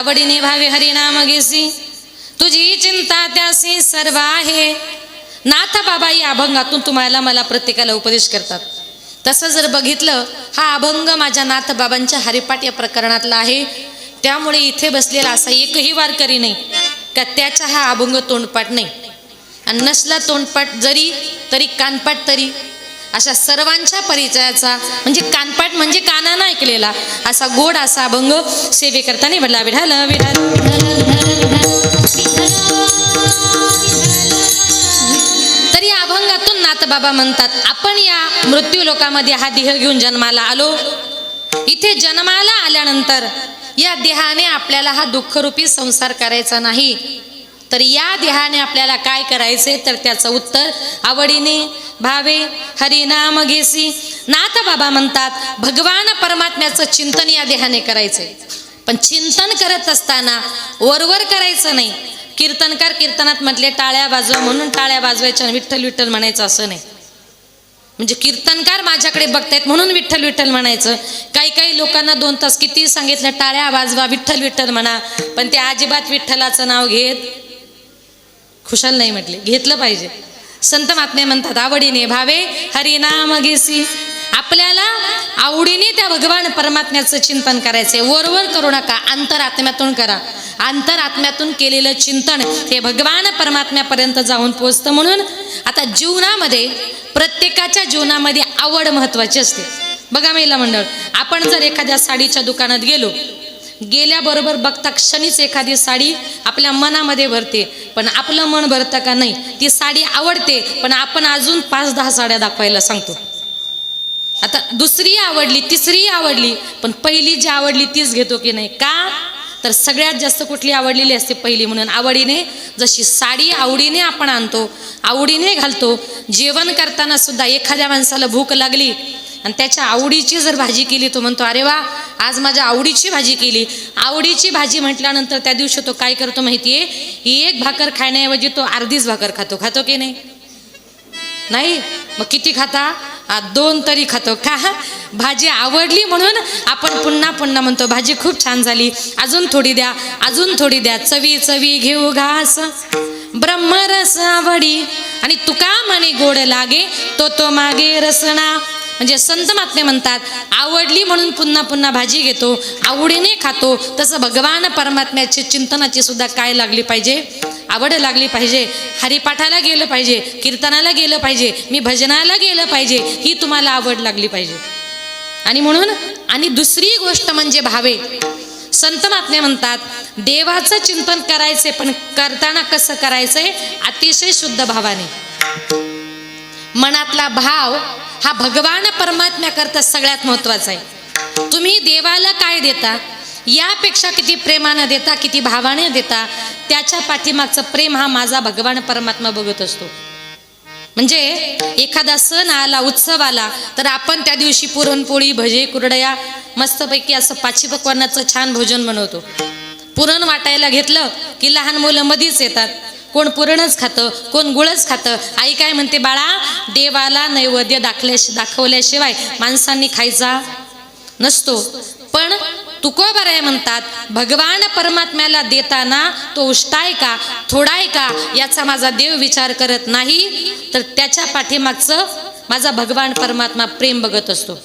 आवडीने भावे हरिनाम घेसी, तुझी चिंता त्यासी सर्व आहे. नाथ बाबा या अभंगातून तुम्हाला मला प्रत्येकाला उपदेश करतात. तसं जर बघितलं, हा अभंग माझ्या नाथ बाबांच्या हरिपाठ या प्रकरणातला आहे. त्यामुळे इथे बसलेला असा एकही वारकरी नाही का त्याचा हा अभंग तोंडपाठ नाही, आणि नसला तोंडपाठ जरी तरी कानपाठ तरी, अशा सर्वांच्या परिचयाचा म्हणजे कानपाठ म्हणजे कानानं ऐकलेला असा गोड असा अभंग सेवे करताना म्हटला. विठाल विठाल तरी अभंगातून नाथबाबा म्हणतात, आपण या मृत्यू लोकामध्ये हा देह घेऊन जन्माला आलो. इथे जन्माला आल्यानंतर या देहाने आपल्याला हा दुःखरूपी संसार करायचा नाही, तर या देहाने आपल्याला काय करायचे, तर त्याचं उत्तर आवडीने भावे हरिनाम घेसी. नाथ बाबा म्हणतात, भगवान परमात्म्याचं चिंतन या देहाने करायचंय, पण चिंतन करत असताना वरवर करायचं नाही. कीर्तनकार कीर्तनात म्हटले टाळ्या वाजवा म्हणून टाळ्या वाजवायच्या, विठ्ठल विठ्ठल म्हणायचं असं नाही. म्हणजे कीर्तनकार माझ्याकडे बघतायत म्हणून विठ्ठल विठ्ठल म्हणायचं. काही काही लोकांना 2 तास किती सांगितलं टाळ्या वाजवा विठ्ठल विठ्ठल म्हणा, पण ते अजिबात विठ्ठलाचं नाव घेत खुशाल नाही. म्हटले घेतलं पाहिजे. संत महात्मे म्हणतात, आवडीने भावे हरिनाम घेसी. आपल्याला आवडीने त्या भगवान परमात्म्याचं चिंतन करायचंय. वरवर करू नका, अंतरात्म्यातून करा. अंतरात्म्यातून केलेलं चिंतन हे भगवान परमात्म्यापर्यंत जाऊन पोचतं. म्हणून आता जीवनामध्ये प्रत्येकाच्या जीवनामध्ये आवड महत्वाची असते. बघा महिला मंडळ, आपण जर एखाद्या साडीच्या दुकानात गेल्याबरोबर बघता क्षणीच एखादी साडी आपल्या मनामध्ये भरते, पण आपलं मन भरतं का नाही. ती साडी आवडते, पण आपण अजून 5-10 साड्या दाखवायला सांगतो. आता दुसरी आवडली, तिसरी आवडली, पण पहिली जी आवडली तीच घेतो की नाही. का तर सगळ्यात जास्त कुठली आवडलेली असते, पहिली. म्हणून आवडीने जशी साडी आवडीने आपण आणतो, आवडीने घालतो. जेवण करताना सुद्धा एखाद्या माणसाला भूक लागली आणि त्याच्या आवडीची जर भाजी केली, तो म्हणतो अरे वा आज माझ्या आवडीची भाजी केली. आवडीची भाजी म्हटल्यानंतर त्या दिवशी तो काय करतो माहितीये, एक भाकर खाण्याऐवजी तो अर्धीच भाकर खातो की नाही. नाही मग किती खाता, 2 तरी खातो. का भाजी आवडली म्हणून आपण पुन्हा पुन्हा म्हणतो भाजी खूप छान झाली, अजून थोडी द्या, अजून थोडी द्या. चवी चवी घेऊ घास ब्रह्मरस आवडी, आणि तुका म्हणे गोड लागे तो मागे रसना. म्हणजे संत महात्मे म्हणतात, आवडली म्हणून पुन्हा पुन्हा भाजी घेतो, आवडीने खातो. तसं भगवान परमात्म्याचे चिंतनाची सुद्धा काय लागली पाहिजे, आवड लागली पाहिजे. हरिपाठाला गेलं पाहिजे, कीर्तनाला गेलं पाहिजे, मी भजनाला गेलं पाहिजे, ही तुम्हाला आवड लागली पाहिजे. आणि म्हणून आणि दुसरी गोष्ट म्हणजे भावे. संत महात्मे म्हणतात, देवाचं चिंतन करायचे, पण करताना कसं करायचंय, अतिशय शुद्ध भावाने. मनातला भाव हा भगवान परमात्म्याकरता सगळ्यात महत्वाचा आहे. तुम्ही देवाला काय देता, यापेक्षा किती प्रेमानं देता, किती भावाने देता, त्याच्या पाठीमागचं प्रेम हा माझा भगवान परमात्मा बघत असतो. म्हणजे एखादा सण आला, उत्सव आला, तर आपण त्या दिवशी पुरणपोळी, भजे, कुरडया मस्तपैकी असं 5 पक्वान्नाचं छान भोजन बनवतो. पुरण वाटायला घेतलं की लहान मुलं मधीच येतात. कोण पुरणच खातं, कोण गुळच खातं. आई काय म्हणते, बाळा देवाला नैवेद्य दाखवल्याशिवाय माणसांनी खायचा नसतो. पण तुकोबाराय म्हणतात, भगवान परमात्म्याला देताना तो उष्टाय का थोडाय का याचा माझा देव विचार करत नाही, तर त्याच्या पाठीमागचं माझा भगवान परमात्मा प्रेम बघत असतो.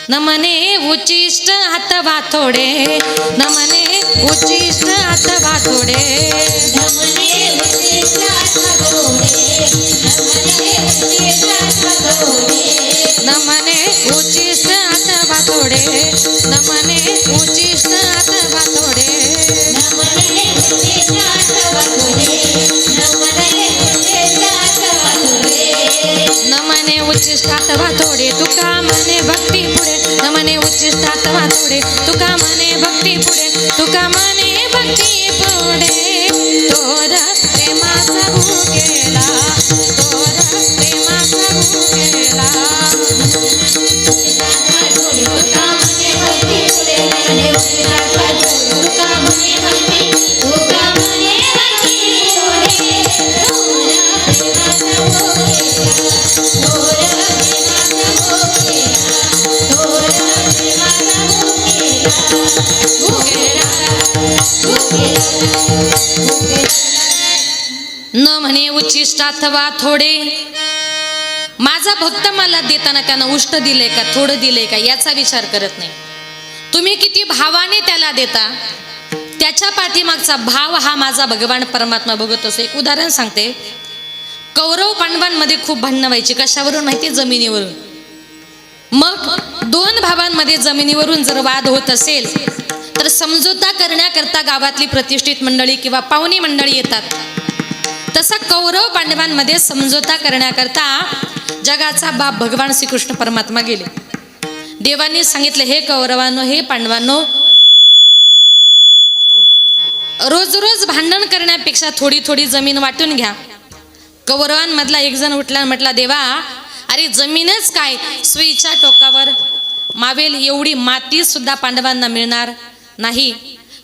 न म्हणे उचिष्ट अथवा थोडे, न म्हणे उचिष्ट अथवा थोडे, न म्हणे उचिष्ट अथवा थोडे, न म्हणे उचिष्ट अथवा थोडे, न म्हणे उचिष्ट अथवा थोडे, न म्हणे उचिष्ट अथवा थोडे, न म्हणे उचिष्ट अथवा थोडे, न म्हणे उचिष्ट अथवा थोडे, तुका म्हणे भक्ती पुढे, न म्हणे उचिष्ट अथवा थोडे, तुका म्हणे भक्ती पुढे, तुका म्हणे भक्ती पुढे. तोर प्रेमाचा भुकेला, तोर प्रेमाचा भुकेला, तुका म्हणे भक्ती पुढे, म्हणे उचिष्ट अथवा थोडे, तुका म्हणे भक्ती, तुका म्हणे भक्ती पुढे. तोर प्रेमाचा भुकेला, तोर प्रेमाचा भुकेला, तोर प्रेमाचा भुकेला, भुकेला न म्हणे उच्चिष्ट अथवा थोडे. माझा भक्त मला देताना त्यानं उष्ट दिले का थोडं दिले का याचा विचार करत नाही. तुम्ही किती भावाने त्याला देता त्याच्या पाठीमागचा भाव हा माझा भगवान परमात्मा बघत असतो. एक उदाहरण सांगते. कौरव पांडवांमध्ये खूप भांडणं व्हायची. कशावरून माहिती? जमिनीवरून. मग दोन भावांमध्ये जमिनीवरून जर वाद होत असेल तर समझोता करण्याकरता गावातली प्रतिष्ठित मंडळी किंवा पाहुणी मंडळी येतात. तसा कौरव पांडवांमध्ये समझोता करण्याकरता जगाचा बाप भगवान श्रीकृष्ण परमात्मा गेले. देवांनी सांगितलं, हे कौरवांनो, हे पांडवांनो, रोज रोज भांडण करण्यापेक्षा थोडी थोडी जमीन वाटून घ्या. कौरवांमधला एक जण उठला, म्हटला, देवा, अरे जमीनच काय, सुईच्या टोकावर मावेल एवढी माती सुद्धा पांडवांना मिळणार नाही.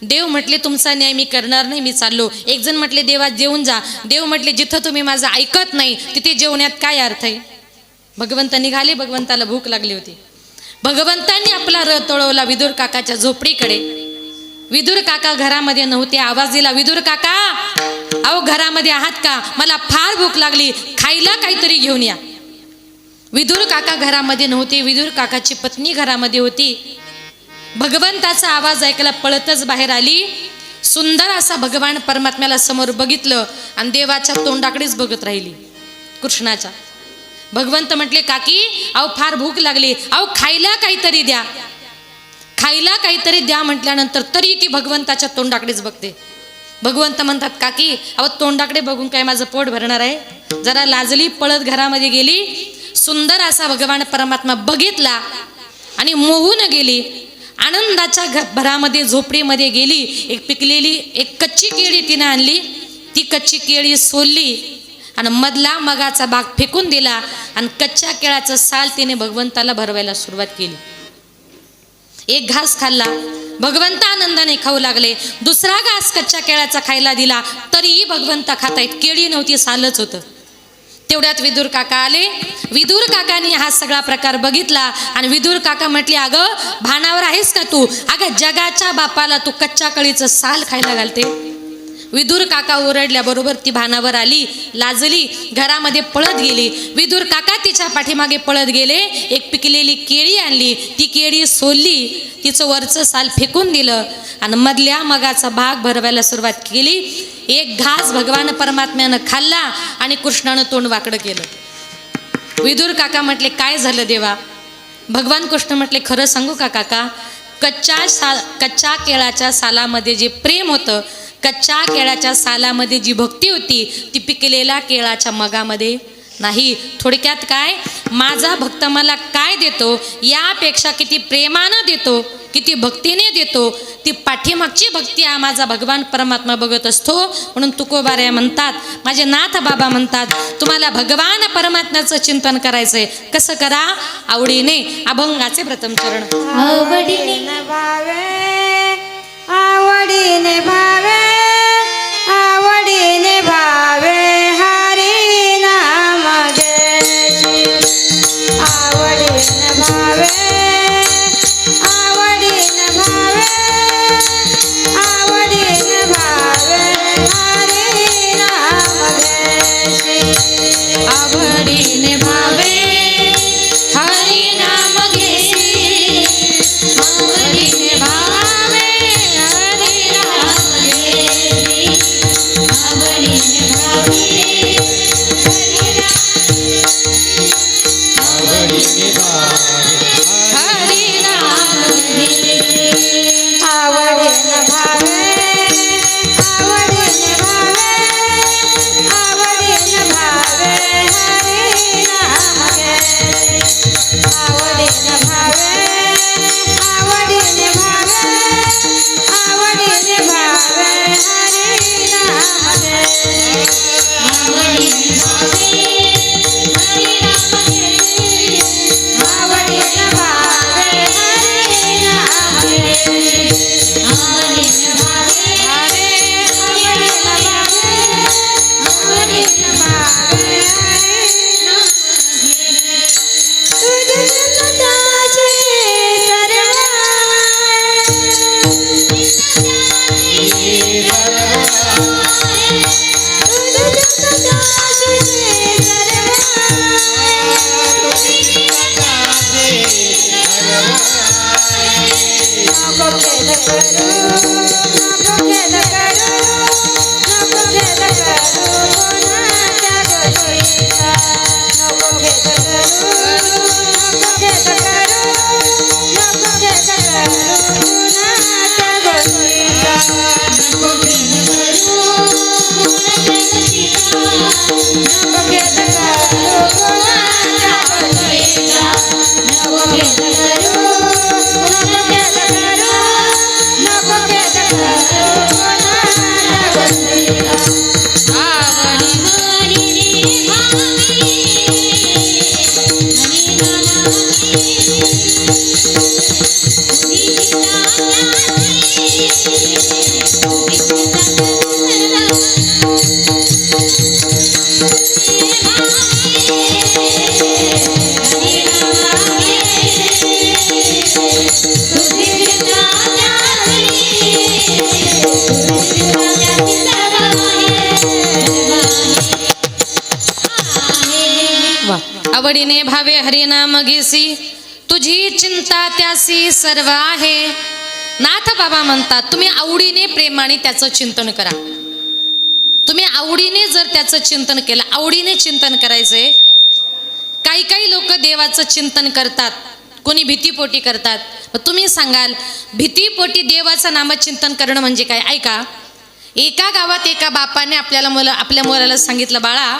देव म्हटले, तुमचा न्याय मी करणार नाही, मी चाललो. एक जण म्हटले, देवा जेवून जा. देव म्हटले, जिथं तुम्ही माझं ऐकत नाही तिथे जेवण्यात काय अर्थ आहे. भगवंत निघाले. भगवंताला भूक लागली होती. भगवंतांनी आपला रथ वळवला विदुर काकाच्या झोपडीकडे. विदुर काका घरामध्ये नव्हते. आवाज दिला, विदुर काका, अहो घरामध्ये आहात का? मला फार भूक लागली, खायला काहीतरी घेऊन या. विदुर काका घरामध्ये नव्हते. विदुर काकाची पत्नी घरामध्ये होती. भगवंताचा आवाज ऐकायला पळतच बाहेर आली. सुंदर असा भगवान परमात्म्याला समोर बघितलं आणि देवाच्या तोंडाकडेच बघत राहिली, कृष्णाच्या. भगवंत म्हटले, काकी, अहो फार भूक लागली, अहो खायला काहीतरी द्या, खायला काहीतरी द्या म्हटल्यानंतर तरी ती भगवंताच्या तोंडाकडेच बघते. भगवंत म्हणतात, काकी, अहो तोंडाकडे बघून काय माझं पोट भरणार आहे? जरा लाजली, पळत घरामध्ये गेली. सुंदर असा भगवान परमात्मा बघितला आणि मोहून गेली. आनंदाच्या भरामध्ये झोपडीमध्ये गेली. एक पिकलेली एक कच्ची केळी तिने आणली. ती कच्ची केळी सोलली आणि मधला मगाचा भाग फेकून दिला आणि कच्च्या केळाचं साल तिने भगवंताला भरवायला सुरुवात केली. एक घास खाल्ला, भगवंत आनंदाने खाऊ लागले. दुसरा घास कच्च्या केळाचा खायला दिला तरीही भगवंत खातायत. केळी नव्हती, सालच होतं. तेवढ्यात विदुर काका आले. विदुर काकांनी हा सगळा प्रकार बघितला आणि विदुर काका म्हटले, अगं भानावर आहेस का तू? अगं जगाच्या बापाला तू कच्च्या कळीचं साल खायला घालते. विदुर काका ओरडल्याबरोबर ती भानावर आली, लाजली, घरामध्ये पळत गेली. विदुर काका तिच्या पाठीमागे पळत गेले. एक पिकलेली केळी आणली, ती केळी सोलली, तिचं वरचं साल फेकून दिलं आणि मधल्या मगाचा भाग भरवायला सुरुवात केली. एक घास भगवान परमात्म्यानं खाल्ला आणि कृष्णानं तोंड वाकडं केलं. विदुर काका म्हटले, काय झालं देवा? भगवान कृष्ण म्हटले, खरं सांगू का काका, कच्च्या केळाच्या सालामध्ये जे प्रेम होतं, कच्च्या केळाच्या सालामध्ये जी भक्ती होती, ती पिकलेल्या केळाच्या मगामध्ये नाही. थोडक्यात काय, माझा भक्त मला काय देतो यापेक्षा किती प्रेमानं देतो, किती भक्तीने देतो, ती पाठीमागची भक्ती हा माझा भगवान परमात्मा बघत असतो. म्हणून तुकोबाऱ्या म्हणतात, माझे नाथ बाबा म्हणतात, तुम्हाला भगवान परमात्म्याचं चिंतन करायचंय. कसं करा? आवडीने. अभंगाचे प्रथम चरण. आवडीने भावे, आवडीने भावे, आवडीने भावे हरी नाम घ्यायची. आवडीने भावे, आवडीने भावे, आवडीने भावे हरी नाम घ्यायची. आवडीने भावे हरी नाम घेसी, आवडीने भावे हरी नाम आवडीने भावे हरिनाम घेसी, तुझी चिंता त्यासी सर्व आहे. नाथ बाबा म्हणतात तुम्ही आवडीने प्रेमाने त्याचं चिंतन करा. तुम्ही आवडीने जर त्याचं चिंतन केलं, आवडीने चिंतन करायचंय. काही काही लोक देवाचं चिंतन करतात, कोणी भीतीपोटी करतात. तुम्ही सांगाल भीतीपोटी देवाचं नामचिंतन करणं म्हणजे काय? ऐका, एका गावात एका बापाने आपल्या मुलाला सांगितलं, बाळा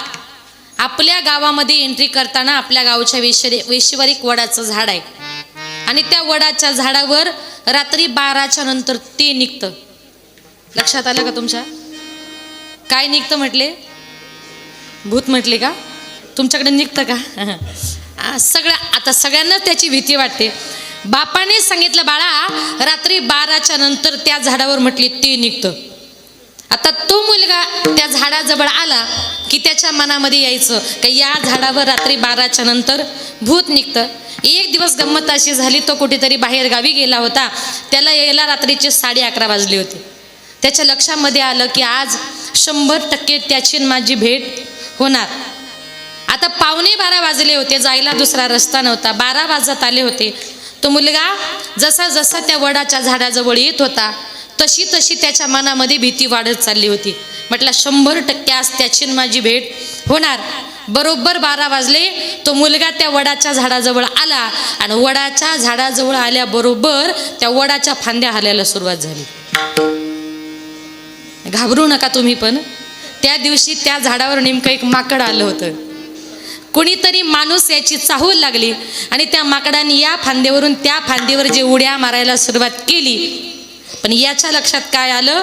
आपल्या गावामध्ये एंट्री करताना आपल्या गावच्या वेशीवर एक वडाचं झाड आहे आणि त्या वडाच्या झाडावर रात्री 12च्या नंतर ते निघतं. लक्षात आलं का तुमच्या? काय निघतं म्हटले? भूत म्हटले का? तुमच्याकडे निघतं का? आता सगळ्यांना त्याची भीती वाटते. बापाने सांगितलं बाळा रात्री 12च्या नंतर त्या झाडावर म्हटले ते निघतं. आता तो मुलगा त्या झाडाजवळ आला की त्याच्या मनामध्ये यायचं की या झाडावर रात्री 12च्या नंतर भूत निघतं. एक दिवस गंमत अशी झाली, तो कुठेतरी बाहेर गावी गेला होता. त्याला यायला रात्रीचे 11:30 वाजले होते. त्याच्या लक्षामध्ये आलं की आज 100% त्याची माझी भेट होणार. आता 11:45 वाजले होते, जायला दुसरा रस्ता नव्हता. 12 वाजत आले होते. तो मुलगा जसा जसा त्या वडाच्या झाडाजवळ येत होता तशी तशी त्याच्या मनामध्ये भीती वाढत चालली होती. म्हटलं 100% आज त्याची माझी भेट होणार. बरोबर 12 वाजले. तो मुलगा त्या वडाच्या झाडाजवळ आला आणि वडाच्या झाडाजवळ आल्याबरोबर त्या वडाच्या फांद्या हलायला सुरुवात झाली. घाबरू नका तुम्ही पण. त्या दिवशी त्या झाडावर नेमकं एक माकड आलं होतं. कोणीतरी माणूस याची चाहूल लागली आणि त्या माकडाने या फांद्यावरून त्या फांदीवर जे उड्या मारायला सुरुवात केली. पण याच्या लक्षात काय आलं?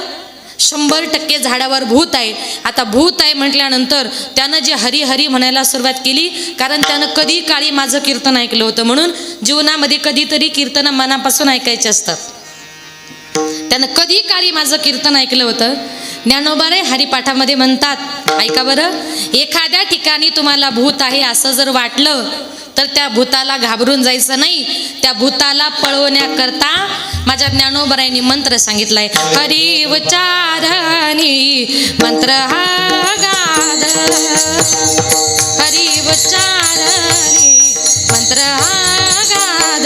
100% झाडावर भूत आहे. आता भूत आहे म्हटल्यानंतर त्यानं जे हरी हरी म्हणायला सुरुवात केली, कारण त्यानं कधी काळी माझं कीर्तन ऐकलं होतं. म्हणून जीवनामध्ये कधीतरी कीर्तन मनापासून ऐकायचे असतात. त्यानं कधी काळी माझं कीर्तन ऐकलं होतं. ज्ञानोबाने हरिपाठामध्ये म्हणतात, ऐका बरं, एखाद्या ठिकाणी तुम्हाला भूत आहे असं जर वाटलं तर त्या भूताला घाबरून जायचं नाही. त्या भूताला पळवण्याकरता माझ्या ज्ञानोबरायांनी मंत्र सांगितलाय. हरी उच्चारणी मंत्र हा गाद, हरी उच्चारणी मंत्र हा गाद,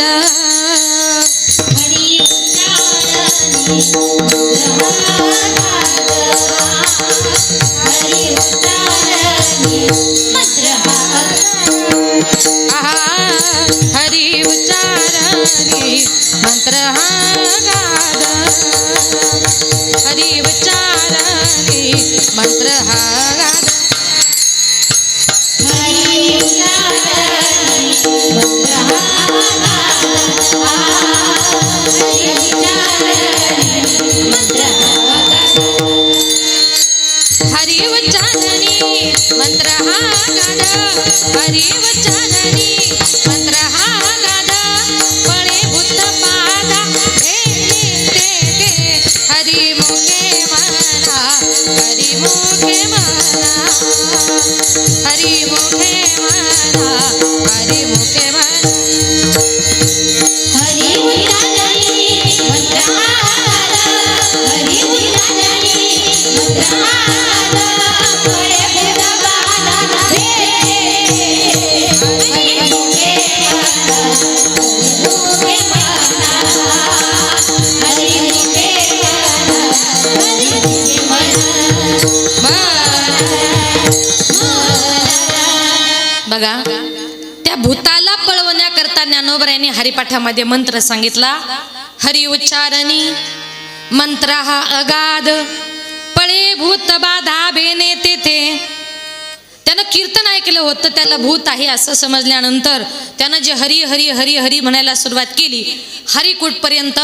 हरी उच्चारणी हरी उच्चारणी मंत्र हरी उच्चारणी मंत्र हा गाद, हरी उच्चारणी मंत्र हा गाद, हरी उच्चारणी मंत्र हरी उच्चारणी मंत्र हा गाद, हरी उच्चारणी मंत्र हा गाद, पळे भूत पादा भेटे हरी मुखे म्हणा, हरी मुखे म्हणा, हरी मुखे म्हणा, हरी मुखे म्हणा, हरी उच्चारणी मंत्र हा गाद, हरी उच्चारणी मंत्र बघा, त्या भूताला पळवण्याकरता ज्ञानोबरायांनी हरिपाठामध्ये मंत्र सांगितला. हरि उच्चारणी मंत्र हा अगाध, पळे भूत बाधा बेने तेथे. त्यानं कीर्तन ऐकलं होतं, त्याला भूत आहे असं समजल्यानंतर त्यानं जे हरी हरी हरी हरी म्हणायला सुरुवात केली, हरी कुठपर्यंत,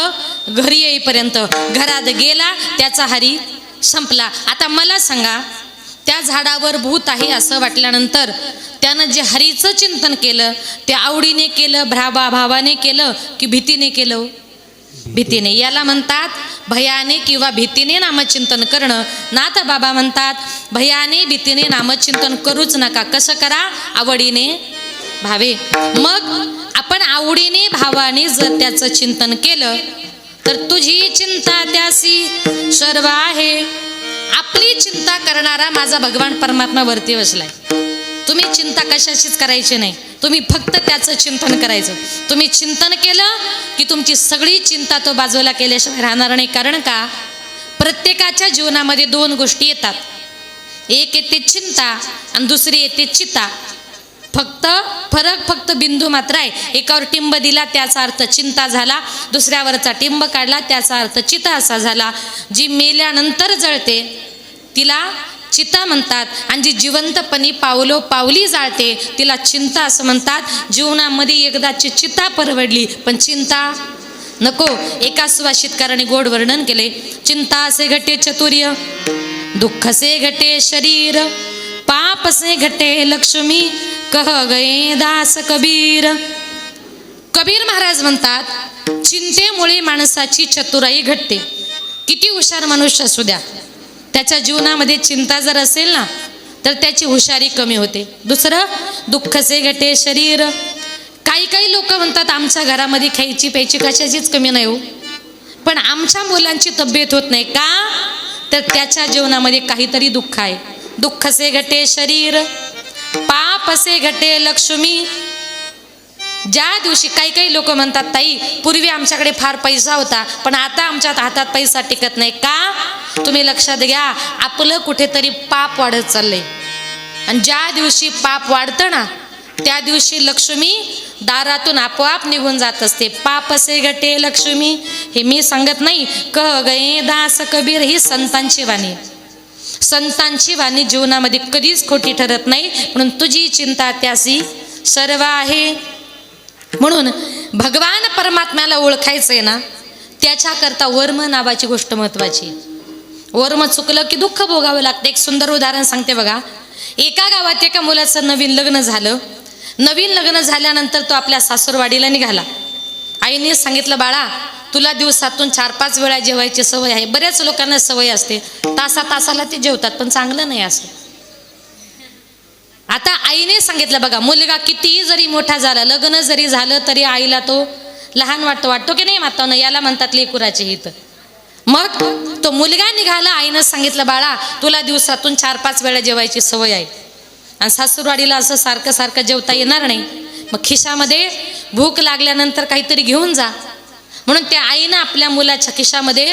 घरी येईपर्यंत. घरात गेला त्याचा हरी संपला. आता मला सांगा, त्या झाडावर भूत आहे असं वाटल्यानंतर त्यानं जे हरीचं चिंतन केलं ते आवडीने केलं, भावाने केलं की भीतीने केलं? भीतीने. याला म्हणतात भयाने किंवा भीतीने नामचिंतन करणं. नाथ बाबा म्हणतात भयाने भीतीने नामचिंतन करूच नका. कसं करा? आवडीने भावे. मग आपण आवडीने भावाने जर त्याचं चिंतन केलं तर तुझी चिंता त्यासी सर्व आहे. आपली चिंता करणारा माझा भगवान परमात्मा वरती बसलाय. तुम्ही चिंता कशाचीच करायची नाही, तुम्ही फक्त त्याचं चिंतन करायचं. तुम्ही चिंतन केलं की तुमची सगळी चिंता तो बाजूला केल्याशिवाय राहणार नाही. कारण का? प्रत्येकाच्या जीवनामध्ये दोन गोष्टी येतात. एक येते चिंता आणि दुसरी येते चिता. फरक बिंदू मात्र आहे. एकावर टिंब दिला त्याचा अर्थ चिंता झाला, दुसऱ्यावरचा टिंब काढला त्याचा अर्थ चिता असा झाला. जी मेल्यानंतर जळते तिला चिता म्हणतात आणि जी जिवंतपणी पावली जाळते तिला चिंता असं म्हणतात. जीवनामध्ये एकदाची चिता परवडली पण चिंता नको. एका सुभाषितकाराने गोड वर्णन केले. चिंता से घटे चतुर्य, दुःख से घटे शरीर, पाप से घटे लक्ष्मी, कह गए दास कबीर. कबीर महाराज म्हणतात चिंतेमुळे माणसाची चतुराई घटते. किती हुशार मनुष्य असू द्या, त्याच्या जीवनामध्ये चिंता जर असेल ना तर त्याची हुशारी कमी होते. दुसरं, दुःख से घटे शरीर. काही लोक म्हणतात आमच्या घरामध्ये खायची प्यायची कशाचीच कमी नाही हो, पण आमच्या मुलांची तब्येत होत नाही का? तर त्याच्या जीवनामध्ये काहीतरी दुःख आहे. दुःख से घटे शरीर, पाप से घटे लक्ष्मी. ज्या दिवशी काही लोक म्हणतात ताई पूर्वी आमच्याकडे फार पैसा होता पण आता आमच्या हातात पैसा टिकत नाही का? तुम्ही लक्षात घ्या, आपलं कुठेतरी पाप वाढत चाललंय. आणि ज्या दिवशी पाप वाढतं ना त्या दिवशी लक्ष्मी दारातून आपोआप निघून जात असते. पाप से घटे लक्ष्मी. हे मी सांगत नाही, कह गए दास कबीर. ही संतांची वाणी. संतांची वाणी जीवनामध्ये कधीच खोटी ठरत नाही. म्हणून तुझी चिंता त्यासी सर्व आहे. म्हणून भगवान परमात्म्याला ओळखायचंय ना त्याच्याकरता वर्म नावाची गोष्ट महत्वाची. वर्म चुकलं की दुःख भोगावं लागतं. एक सुंदर उदाहरण सांगते बघा. एका गावात एका मुलाचं नवीन लग्न झालं. नवीन लग्न झाल्यानंतर तो आपल्या सासूरवाडीला निघाला. आईने सांगितलं बाळा तुला दिवसातून 4-5 वेळा जेवायची सवय आहे. बऱ्याच लोकांना सवय असते तासाला ते जेवतात पण चांगलं नाही असं. आता आईने सांगितलं बघा मुलगा कितीही जरी मोठा झाला, लग्न जरी झालं तरी आईला तो लहान वाटतो की नाही मातावनं, याला म्हणतात लेकुराचे हित. मग तो मुलगा निघाला. आईनं सांगितलं बाळा तुला दिवसातून 4-5 वेळा जेवायची सवय आहे आणि सासूरवाडीला असं सारखं जेवता येणार नाही. मग खिशामध्ये भूक लागल्यानंतर काहीतरी घेऊन जा. म्हणून त्या आईनं आपल्या मुलाच्या खिशामध्ये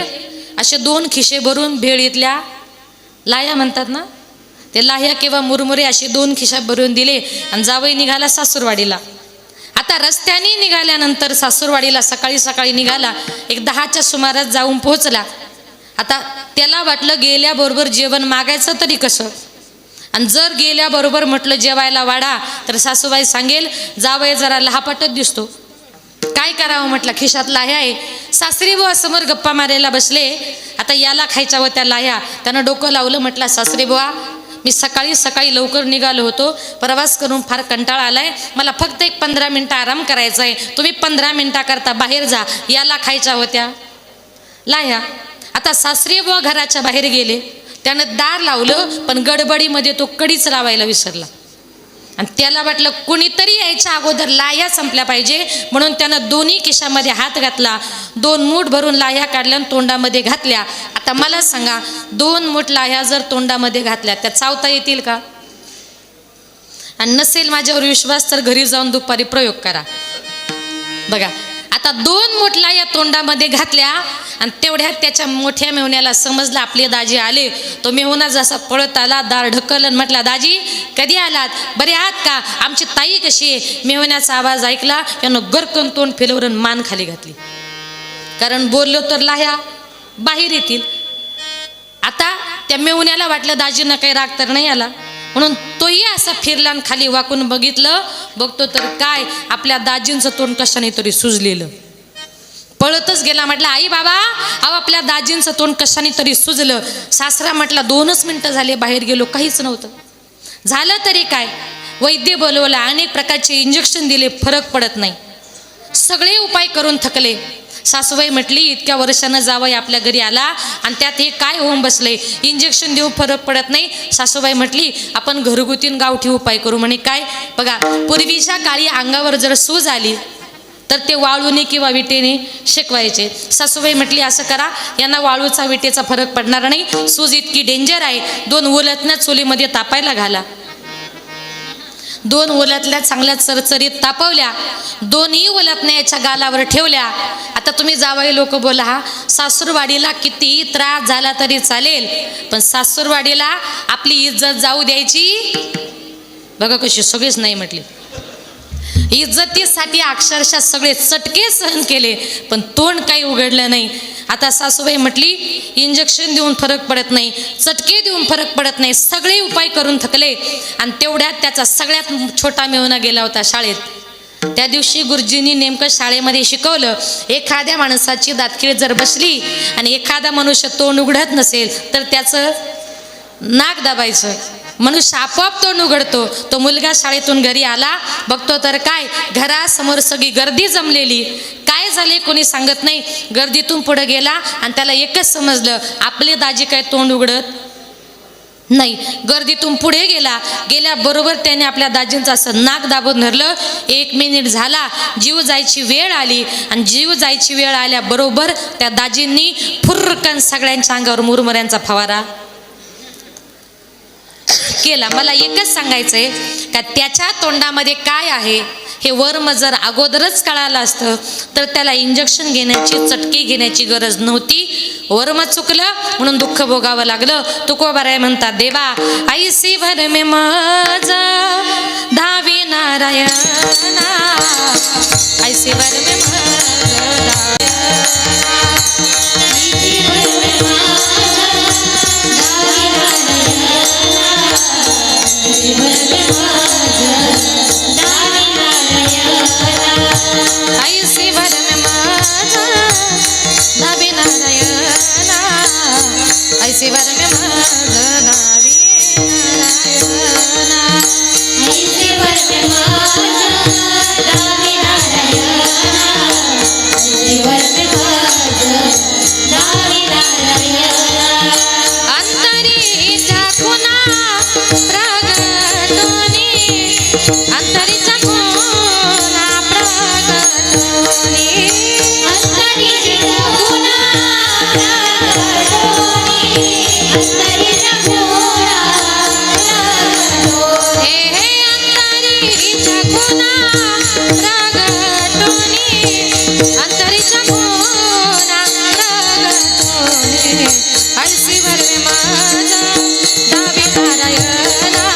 असे 2 खिशे भरून भेळीतल्या लाह्या म्हणतात ना ते लाह्या किंवा मुरमुरे असे 2 खिशा भरून दिले आणि जावई निघाला सासूरवाडीला. आता रस्त्याने निघाल्यानंतर सासूरवाडीला सकाळी निघाला. एक 10च्या सुमारास जाऊन पोहोचला. आता त्याला वाटलं गेल्याबरोबर जेवण मागायचं तरी कसं, आणि जर गेल्याबरोबर म्हटलं जेवायला वाढा तर सासूबाई सांगेल जावई जरा लहापटच दिसतो. काय करावं म्हटलं, खिशात लाह्या आहे. सासरी बुवा समोर गप्पा मारायला बसले. आता याला खायच्या होत्या लाह्या. त्यानं डोकं लावलं. म्हटलं सासरी बुवा मी सकाळी लवकर निघालो होतो, प्रवास करून फार कंटाळा आलाय, मला फक्त एक 15 मिनिटं आराम करायचा आहे. तुम्ही 15 मिनिटाकरता बाहेर जा, याला खायच्या होत्या लाह्या. आता सासरी बुवा घराच्या बाहेर गेले. त्यानं दार लावलं पण गडबडीमध्ये तो कडीच लावायला विसरला. आणि त्याला वाटलं कुणीतरी यायच्या अगोदर लाह्या संपल्या पाहिजे, म्हणून त्यानं दोन्ही खिशामध्ये हात घातला, 2 मूठ भरून लाह्या काढल्या आणि तोंडामध्ये घातल्या. आता मला सांगा, 2 मूठ लाह्या जर तोंडामध्ये घातल्या त्या चावता येतील का? आणि नसेल माझ्यावर विश्वास तर घरी जाऊन दुपारी प्रयोग करा बघा. आता 2 मूठ लाह्या तोंडामध्ये घातल्या आणि तेवढ्यात त्याच्या मोठ्या मेहुण्याला समजलं आपले दाजी आले. तो मेहुणा जसा पळत आला, दार ढकललं आणि म्हटला, दाजी कधी आलात, बरे आहात का, आमची ताई कशी आहे? मेहुण्याचा आवाज ऐकला, त्यानं गरकन तोंड फिरवून मान खाली घातली, कारण बोललो तर लाह्या बाहेर येतील. आता त्या मेहुण्याला वाटलं दाजींना काही राग तर नाही आला, म्हणून तोही असा फिरला आणि खाली वाकून बघतो तर काय, आपल्या दाजींचं तोंड कशाने तरी सुजलेलं. पळतच गेला, म्हटलं, आई बाबा अहो आपल्या दाजींचं तोंड कशाने तरी सुजलं. सासरा म्हटला, 2च मिनटं झाले बाहेर गेलो, काहीच नव्हतं. झालं तरी काय, वैद्य बोलवला, अनेक प्रकारचे इंजेक्शन दिले, फरक पडत नाही. सगळे उपाय करून थकले. सासूबाई म्हटली, इतक्या वर्षानं जावई आपल्या घरी आला आणि त्यात हे काय होऊन बसले, इंजेक्शन देऊ फरक पडत नाही. सासूबाई म्हटली, आपण घरगुती गावठी उपाय करू. म्हणे काय, बघा पूर्वीच्या काळी अंगावर जर सूज आली तर ते वाळूने किंवा विटेने शेकवायचे. सासूबाई म्हटली, असं करा, यांना वाळूचा विटेचा फरक पडणार नाही, सूज इतकी डेंजर आहे, 2 उलटण्या चुलीमध्ये तापायला घाला. 2 उलटल्या चांगल्या चरचरीत तापवल्या, 2ही उलटण्या याच्या गालावर ठेवल्या. आता तुम्ही जावई लोक बोला, हा सासूरवाडीला किती त्रास झाला तरी चालेल, पण सासूरवाडीला आपली इज्जत जाऊ द्यायची. बघा कशी सगळेच नाही म्हटले. इज्जतीसाठी अक्षरशः सगळे चटके सहन केले, पण तोंड काही उघडलं नाही. आता सासूबाई म्हटली, इंजेक्शन देऊन फरक पडत नाही, चटके देऊन फरक पडत नाही, सगळे उपाय करून थकले. आणि तेवढ्यात त्याचा सगळ्यात छोटा मेहुणा गेला होता शाळेत. त्या दिवशी गुरुजींनी नेमकं शाळेमध्ये शिकवलं, एखाद्या माणसाची दातखिळ जर बसली आणि एखादा मनुष्य तोंड उघडत नसेल तर त्याचं नाक दाबायचं, मनुष्य आपोआप तोंड उघडतो. तो मुलगा शाळेतून घरी आला, बघतो तर काय, घरासमोर सगळी गर्दी जमलेली. काय झाले कोणी सांगत नाही. गर्दीतून पुढे गेला आणि त्याला एकच समजलं, आपले दाजी काय तोंड उघडत नाही. गर्दीतून पुढे गेल्याबरोबर त्याने आपल्या दाजींचं असं नाक दाबून धरलं. 1 मिनिट झाला, जीव जायची वेळ आली आणि जीव जायची वेळ आल्याबरोबर त्या दाजींनी फुर्रकन सगळ्यांच्या अंगावर मुरमुऱ्यांचा फवारा केला. मला एकच सांगायचंय का त्याच्या तोंडामध्ये काय आहे हे वर्म जर अगोदरच कळालं असतं तर त्याला इंजेक्शन घेण्याची, चटकी घेण्याची गरज नव्हती. वर्म चुकलं म्हणून दुःख भोगावं लागलं. तुकोबाराय म्हणतात, देवा ऐसी भर में मज धावी नारायणा, ऐसी भर में ऐसी भर में माझा धावी नारायणा, ऐसी भर में माझा धावी नारायणा, ऐसी भर में माझा धावी नारायणा, ऐसी भर में माझा धावी नारायणा. अंतरीच्या खुणा प्रगटोनी, अंतरीच्या खुणा प्रगटोनी, अंतरीच्या खुणा प्रगटोनी, अंतरीच्या खुणा प्रगटोनी, हे अंतरीच्या खुणा प्रगटोनी, अंतरीच्या खुणा प्रगटोनी, ऐसी भर में माझा धावी नारायणा,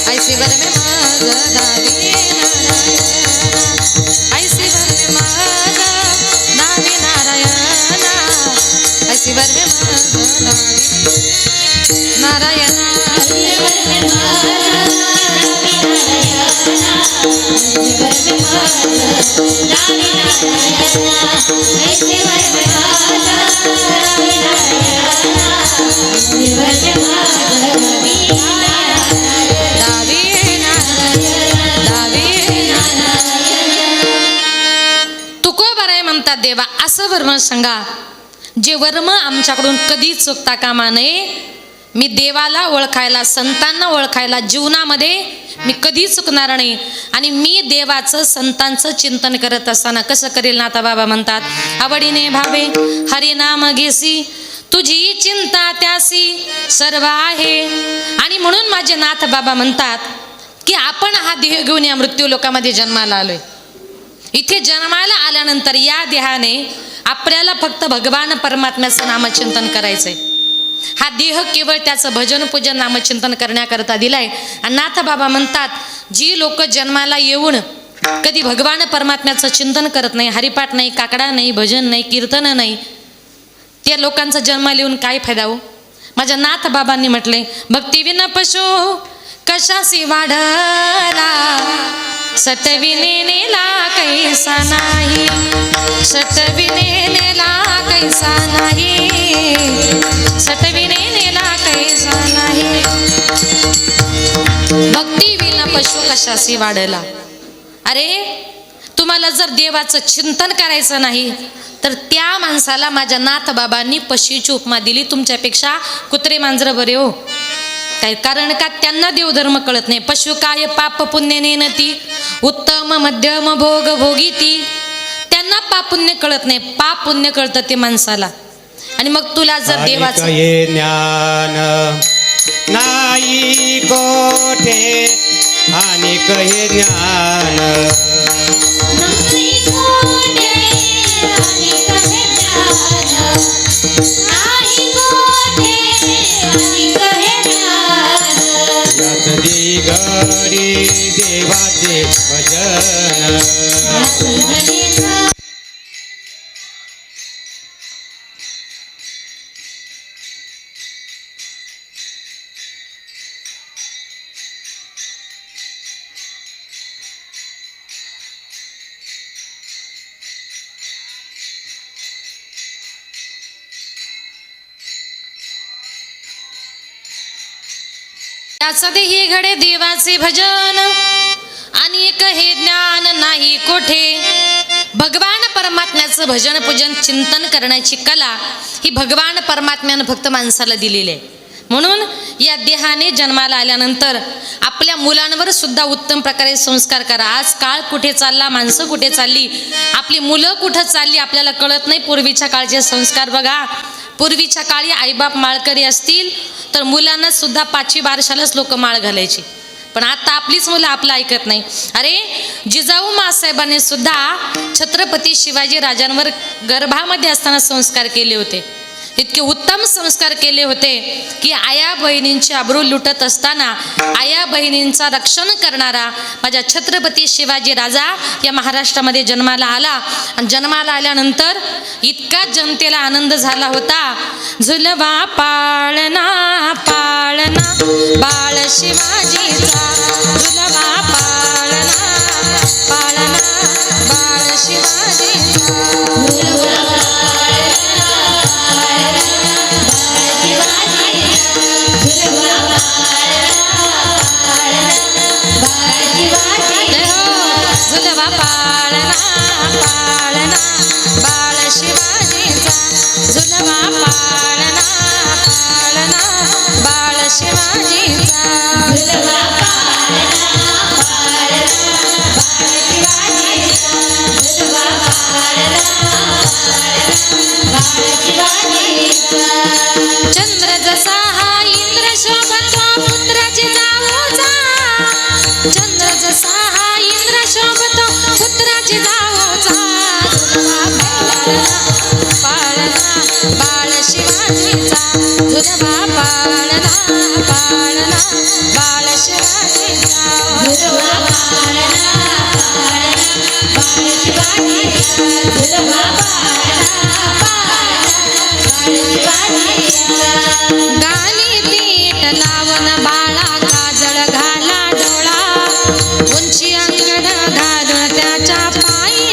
ऐसी भर में माझा धावी नारायणा, ऐसी भर में माझा धावी नारायणा, ऐसी भर में माझा धावी नारायणा, ऐसी भर में माझा धावी नारायणा, ऐसी भर में माझा धावी नारायणा, ऐसी भर में माझा धावी नारायणा, ऐसी भर में माझा धावी नारायणा. तुकोबाराय म्हणतात, देवा असं वर्म सांगा जे वर्म आमच्याकडून कधी चुकता कामा नये, मी देवाला ओळखायला, संतांना ओळखायला जीवनामध्ये मी कधी चुकणार नाही. आणि मी देवाचं, संतांचं चिंतन करत असताना कसं करेल नाथा बाबा म्हणतात, आवडीने भावे हरिनाम घेसी, तुझी चिंता त्यासी सर्व आहे. आणि म्हणून माझे नाथ बाबा म्हणतात की आपण हा देह घेऊन या मृत्यू लोकामध्ये जन्माला आलोय. इथे जन्माला आल्यानंतर या देहाने आपल्याला फक्त भगवान परमात्म्याचं नामचिंतन करायचंय. हा देह केवळ त्याचं भजन पूजन नामचिंतन करण्याकरता दिलाय. आणि नाथ बाबा म्हणतात, जी लोक जन्माला येऊन कधी भगवान परमात्म्याचं चिंतन करत नाही, हरिपाठ नाही, काकडा नाही, भजन नाही, कीर्तन नाही, त्या लोकांचा जन्म लिहून काय फायदा हो. माझ्या नाथ बाबांनी म्हटले, भक्तिविना पशु कशासी वाढला, सटविने नेला कैसा नाही, सटविने नेला कैसा नाही, सटविने नेला कैसा नाही. भक्तिविना पशु कशासी वाढला. अरे तुम्हाला जर देवाचं चिंतन करायचं नाही तर त्या माणसाला माझ्या नाथ बाबांनी पशीची उपमा दिली. तुमच्यापेक्षा कुत्रे मांजरं बरे हो. काय कारण का त्यांना देवधर्म कळत नाही. पशु काय पाप पुण्य नेनती, उत्तम मध्यम भोग भोगीती. त्यांना पाप पुण्य कळत नाही, पाप पुण्य कळतं ते माणसाला. आणि मग तुला जर देवाचं ज्ञान नाही कोठे, आणि कहे ज्ञान यात दिगडी देवाचे भजन. त्याचं देही घडे देवाचे भजन, अनेक हे ज्ञान नाही कोठे. भगवान परमात्म्याचं भजन पूजन चिंतन करण्याची कला ही भगवान परमात्म्यानं फक्त माणसाला दिलेली आहे. म्हणून या देहाने जन्माला आल्यानंतर आपल्या मुलांवर सुद्धा उत्तम प्रकारे संस्कार करा. आज काळ कुठे चालला, माणसं कुठे चालली, आपली मुलं कुठं चालली आपल्याला कळत नाही. पूर्वीच्या काळचे संस्कार बघा. पूर्वीच्या काळी आईबाप माळकरी असतील तर मुलांना सुद्धा 5वी बारशालाच लोक माळ घालायची. पण आता आपलीच मुलं आपलं ऐकत नाही. अरे जिजाऊ मासाहेबांनी सुद्धा छत्रपती शिवाजी राजांवर गर्भामध्ये असताना संस्कार केले होते. इतके उत्तम संस्कार केले होते की आया बहिणींची अब्रू लुटत असताना आया बहिणींचा रक्षण करणारा माझ्या छत्रपती शिवाजी राजा या महाराष्ट्रामध्ये जन्माला आला. आणि जन्माला आल्यानंतर इतका जनतेला आनंद झाला होता. झुलवा पाळणा पाळणा बाळ शिवाजीचा, झुलवा पाळणा पाळणा बाळ शिवाजीचा, झुलवा पाळणा पाळणा बाळ शिवाजीचा, झुलवा पाळणा पाळणा बाळ शिवाजीचा, झुलवा पाळणा पाळणा बाळ शिवाजीचा, झुलवा पाळणा बाळ शिवाजीचा. चंद्र जसा हा इंद्र शोभतो पुत्राची जाऊचा, चंद्र जसा हा इंद्र शोभतो पुत्राची जाऊचा, झुलवा पाळणा बाळ शिवाजीचा, झुलवा पाळणा पाळणा बाळ शिवाजीचा, झुलवा पाळणा पाळणा बाळ शिवाजीचा, झुलवा पाळणा बाळ शिवाजीचा. गाली पीठ लावून बाळा काजळ घाला डोळा, उंची अंगण घालून त्याच्या पायी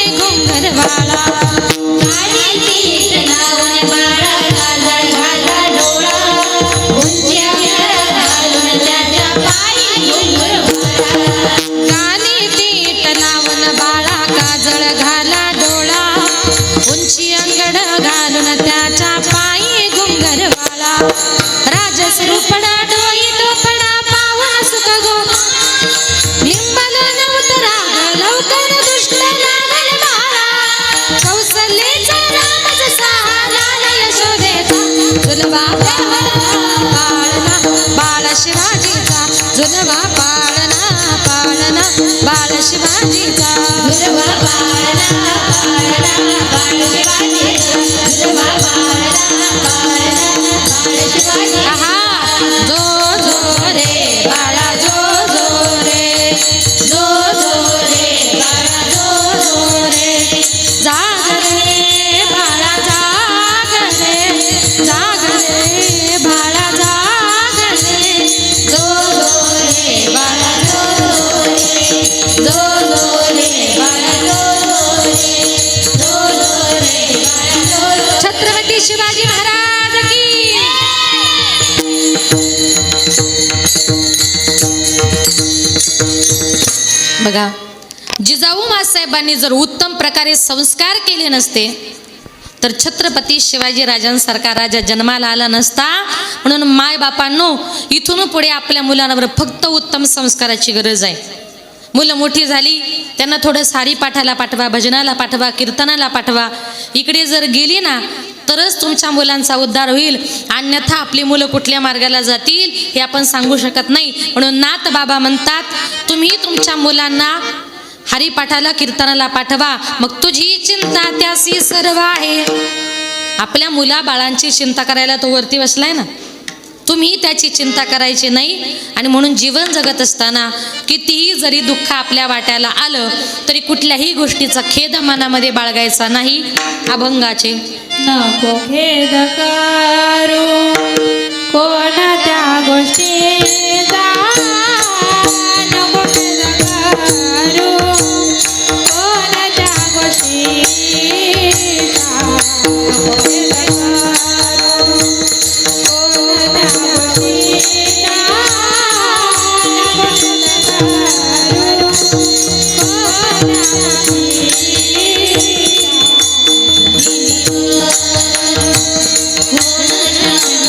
आहा जो जो रे बाळा जो जो रे जो जो रे बाळा जो जो रे जाग रे बाळा जाग रे जाग रे बाळा जाग रे जो जो रे बाळा जो जो रे बाळा जो रे छत्रपती शिवाजी महाराज की बघा जिजाऊ मासाहेबांनी जर उत्तम प्रकारे संस्कार केले नसते तर छत्रपती शिवाजी राजांसारखा राजा जन्माला आला नसता. म्हणून माय बापांनो इथून पुढे आपल्या मुलांवर फक्त उत्तम संस्काराची गरज आहे. मुलं मोठी झाली त्यांना थोडं सारी पाठाला पाठवा, भजनाला पाठवा, कीर्तनाला पाठवा. इकडे जर गेली ना तरच तुमच्या मुलांचा उद्धार होईल, अन्यथा आपली मुलं कुठल्या मार्गाला जातील हे आपण सांगू शकत नाही. म्हणून नाथ बाबा म्हणतात तुम्ही तुमच्या मुलांना हरिपाठाला कीर्तनाला पाठवा, मग तुझी चिंता त्यासी सर्व आहे. आपल्या मुला बाळांची चिंता करायला तो वरती बसलाय ना, तुम्ही त्याची चिंता करायची नाही. आणि म्हणून जीवन जगत असताना कितीही जरी दुःख आपल्या वाट्याला आलं तरी कुठल्याही गोष्टीचा खेद मनामध्ये बाळगायचा नाही. अभंगाचे नको खेद करू कोणत्या गोष्टीचा, नको खेद करू कोणत्या गोष्टीचा, नको खेद करू कोणत्या गोष्टीचा, नको खेद करू कोणत्या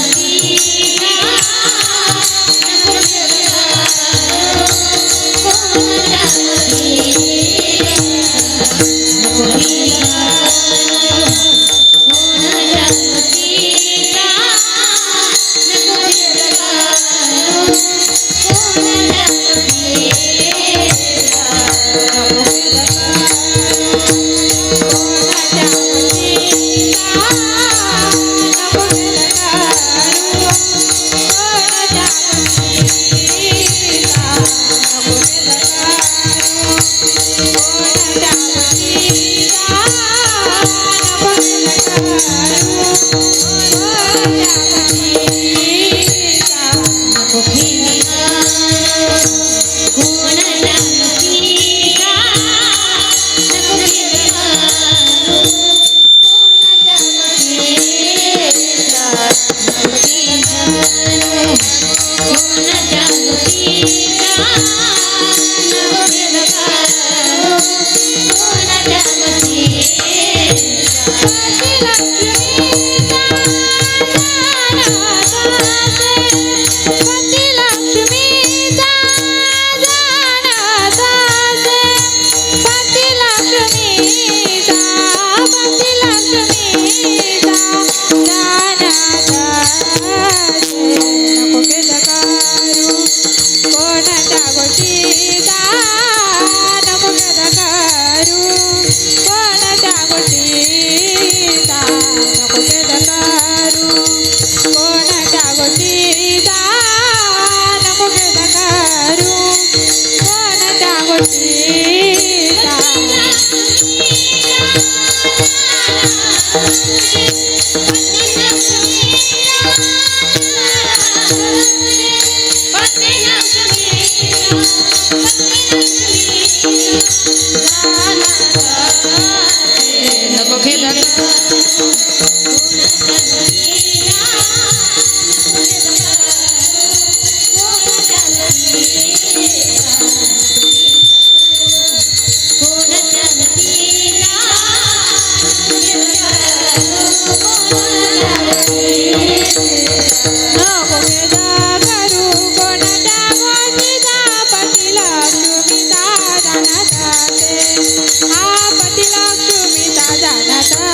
पती लक्ष्मीचा जाणता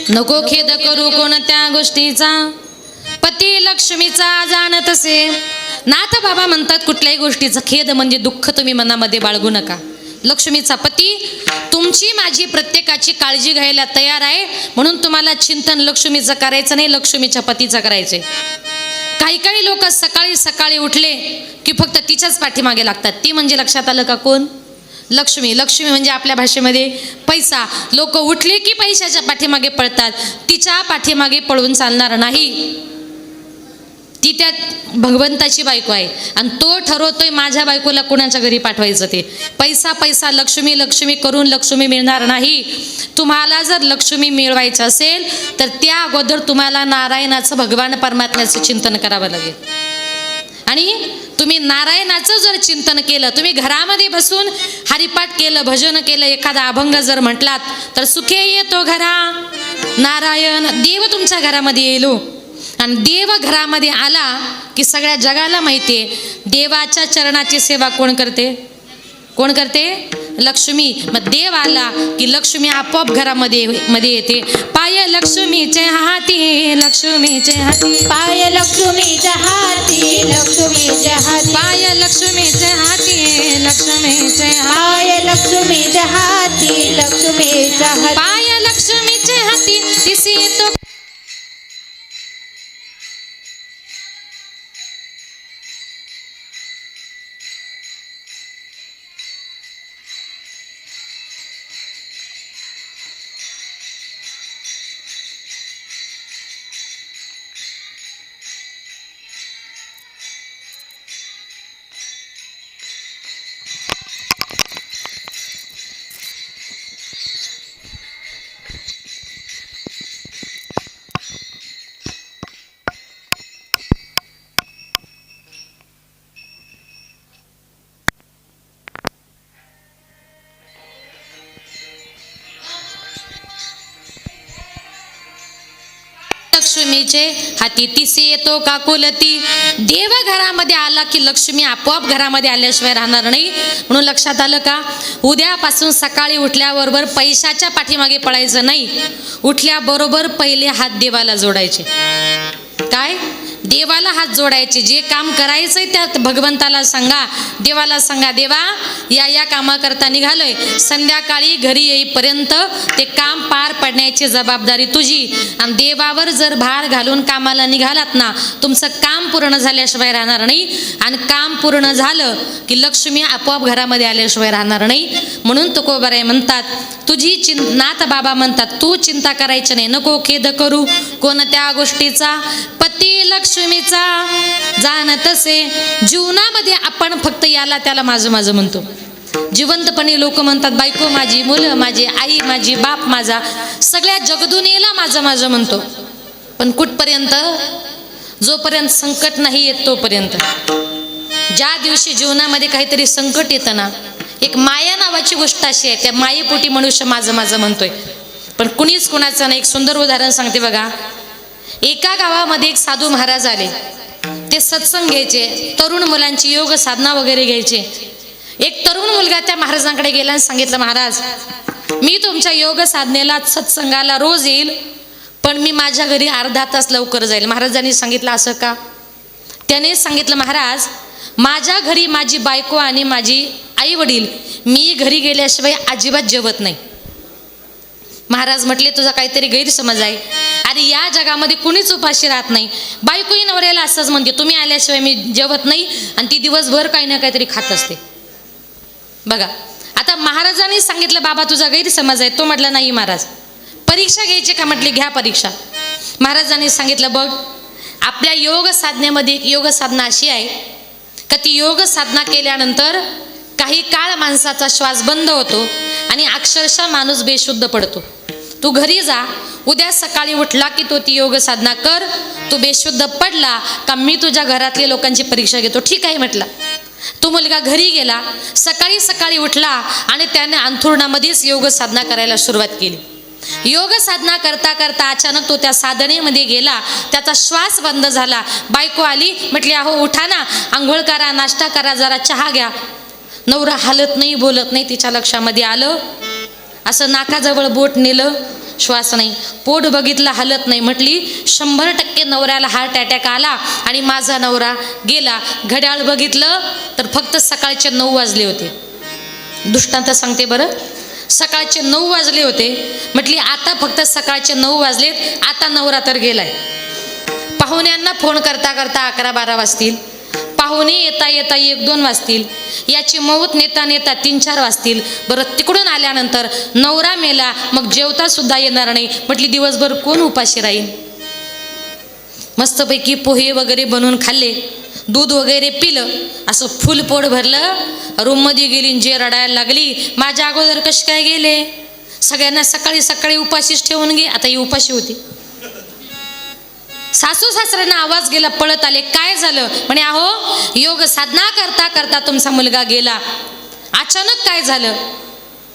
नको खेद करू कोणत्या गोष्टीचा, पती लक्ष्मीचा जाणत असे. नाथ बाबा म्हणतात कुठल्याही गोष्टीचा खेद म्हणजे दुःख तुम्ही मनामध्ये बाळगू नका. लक्ष्मीचा पती तुमची माझी प्रत्येकाची काळजी घ्यायला तयार आहे, म्हणून तुम्हाला चिंतन लक्ष्मीचं करायचं नाही, लक्ष्मीच्या पतीचं करायचंय. काही काही लोक सकाळी सकाळी उठले की फक्त तिच्याच पाठीमागे लागतात. ती म्हणजे लक्षात आलं का कोण? लक्ष्मी. लक्ष्मी म्हणजे आपल्या भाषेमध्ये पैसा. लोक उठले की पैशाच्या पाठीमागे पळतात, तिच्या पाठीमागे पळून चालणार नाही. ती त्या भगवंताची बायको आहे आणि तो ठरवतोय माझ्या बायकोला कोणाच्या घरी पाठवायचं. ते पैसा पैसा लक्ष्मी लक्ष्मी करून लक्ष्मी मिळणार नाही. तुम्हाला जर लक्ष्मी मिळवायचं असेल तर त्या अगोदर तुम्हाला नारायणाचं, भगवान परमात्म्याचं चिंतन करावं लागेल. आणि तुम्ही नारायणाचं जर चिंतन केलं, तुम्ही घरामध्ये बसून हरिपाठ केलं, भजन केलं, एखादा अभंग जर म्हटलात तर सुखे येतो घरा नारायण. देव तुमच्या घरामध्ये येईल. आणि देव घरामध्ये आला की सगळ्या जगाला माहिती आहे देवाच्या चरणाची सेवा कोण करते? कोण करते? लक्ष्मी. मग देव आला की लक्ष्मी आपोआप घरामध्ये येते. पाय लक्ष्मीचे हाती, लक्ष्मीचे हाती, पाय लक्ष्मीच्या हाती, लक्ष्मीच्या हाती, पाय लक्ष्मीचे हाती, लक्ष्मीचे हाती, पाय लक्ष्मीच्या हाती, लक्ष्मीच्या हाती, पाय लक्ष्मीचे हाती तिसी येतो. लक्ष्मीचे हाती तिसे येतो काकुलती. देव घरामध्ये आला की लक्ष्मी आपोआप घरामध्ये आल्याशिवाय राहणार नाही. म्हणून लक्षात आलं का? उद्यापासून सकाळी उठल्याबरोबर पैशाच्या पाठीमागे पळायचं नाही. उठल्याबरोबर पहिले हात देवाला जोडायचे. काय? देवाला हात जोडायचे. जे काम करायचंय त्यात भगवंताला सांगा, देवाला सांगा, देवा या कामाकरता निघालोय, संध्याकाळी घरी येईपर्यंत ते काम पार पडण्याची जबाबदारी तुझी. आणि देवावर जर भार घालून कामाला निघालात ना, तुमचं काम पूर्ण झाल्याशिवाय राहणार नाही. आणि काम पूर्ण झालं की लक्ष्मी आपोआप घरामध्ये आल्याशिवाय राहणार नाही. म्हणून तुकोबाराय म्हणतात, तुझी नाथ बाबा म्हणतात, तू चिंता करायची नाही, नको खेद करू कोणत्या गोष्टीचा, पती लक्ष्मीचा जाणत असे. जीवनामध्ये आपण फक्त याला त्याला माझं माझं म्हणतो. जिवंतपणे लोक म्हणतात बायको माझी, मुलं माझी, आई माझी, बाप माझा, सगळ्या जगदुनियेला माझं माझं म्हणतो. पण कुठपर्यंत? जोपर्यंत संकट नाही येत तोपर्यंत. ज्या दिवशी जीवनामध्ये काहीतरी संकट येतं ना, एक माया नावाची गोष्ट अशी आहे, त्या मायेपोटी मनुष्य माझं माझं म्हणतोय, पण कुणीच कुणाचं नाही. एक सुंदर उदाहरण सांगते बघा. एका गावामध्ये एक साधू महाराज आले. ते सत्संग घ्यायचे, तरुण मुलांची योग साधना वगैरे घ्यायचे. एक तरुण मुलगा त्या महाराजांकडे गेला आणि सांगितलं, महाराज मी तुमच्या योग साधनेला सत्संगाला रोज येईल, पण मी माझ्या घरी अर्धा तास लवकर जाईल. महाराजांनी सांगितलं, असं का? त्याने सांगितलं, महाराज माझ्या घरी माझी बायको आणि माझी आई वडील मी घरी गेल्याशिवाय अजिबात जेवत नाही. महाराज म्हटले, तुझा काहीतरी गैरसमज आहे. अरे या जगामध्ये कुणीच उपाशी राहत नाही. बायकोही नवऱ्याला असंच म्हणते, तुम्ही आल्याशिवाय मी जेवत नाही, आणि ती दिवसभर काही ना काहीतरी खात असते. बघा, आता महाराजांनी सांगितलं, बाबा तुझा गैरसमज आहे. तो म्हटला, नाही महाराज. परीक्षा घ्यायची का? म्हटली, घ्या परीक्षा. महाराजांनी सांगितलं, बघ आपल्या योग साधनेमध्ये एक योग साधना अशी आहे का ती योग साधना केल्यानंतर काही काळ माणसाचा श्वास बंद होतो आणि अक्षरशः माणूस बेशुद्ध पडतो. तू घरी जा, उद्या सकाळी उठला की तो ती योग साधना कर. तू बेशुद्ध पडला का मी तुझ्या घरातल्या लोकांची परीक्षा घेतो. ठीक आहे म्हटला. तो मुलगा घरी गेला, सकाळी सकाळी उठला आणि त्याने अंथरुणामध्येच योग साधना करायला सुरुवात केली. योग साधना करता करता अचानक तो त्या साधनेमध्ये गेला, त्याचा श्वास बंद झाला. बायको आली, म्हटली, अहो उठा ना, आंघोळ करा, नाश्ता करा, जरा चहा घ्या. नवरा हालत नाही, बोलत नाही. तिच्या लक्षामध्ये आलं. असं नाकाजवळ बोट नेलं श्वास नाही, पोट बघितलं हालत नाही. म्हटली 100% नवऱ्याला हार्ट अटॅक आला आणि माझा नवरा गेला. घड्याळ बघितलं तर फक्त सकाळचे 9 वाजले होते. दृष्टांत सांगते बरं, सकाळचे 9 वाजले होते. म्हटली आता फक्त सकाळचे 9 वाजलेत, आता नवरा तर गेलाय. पाहुण्यांना फोन करता करता 11-12 वाजतील. पाहुणे येता येता 1-2 वाजतील. याची मौत नेता नेता 3-4 वाजतील. बरं तिकडून आल्यानंतर नवरा मेला, मग जेवता सुद्धा येणार नाही. म्हटली दिवसभर कोण उपाशी राहील. मस्तपैकी पोहे वगैरे बनवून खाल्ले, दूध वगैरे पिलं, असं फुल पोट भरलं. रूममध्ये गेली, जे रडायला लागली, माझ्या अगोदर कशी काय गेले, सगळ्यांना सकाळी सकाळी उपाशीच ठेवून गे. आता ही उपाशी होती. सासू सासऱ्यांना आवाज गेला, पळत आले. काय झालं म्हणे, अहो योग साधना करता करता तुमचा मुलगा गेला. अचानक काय झालं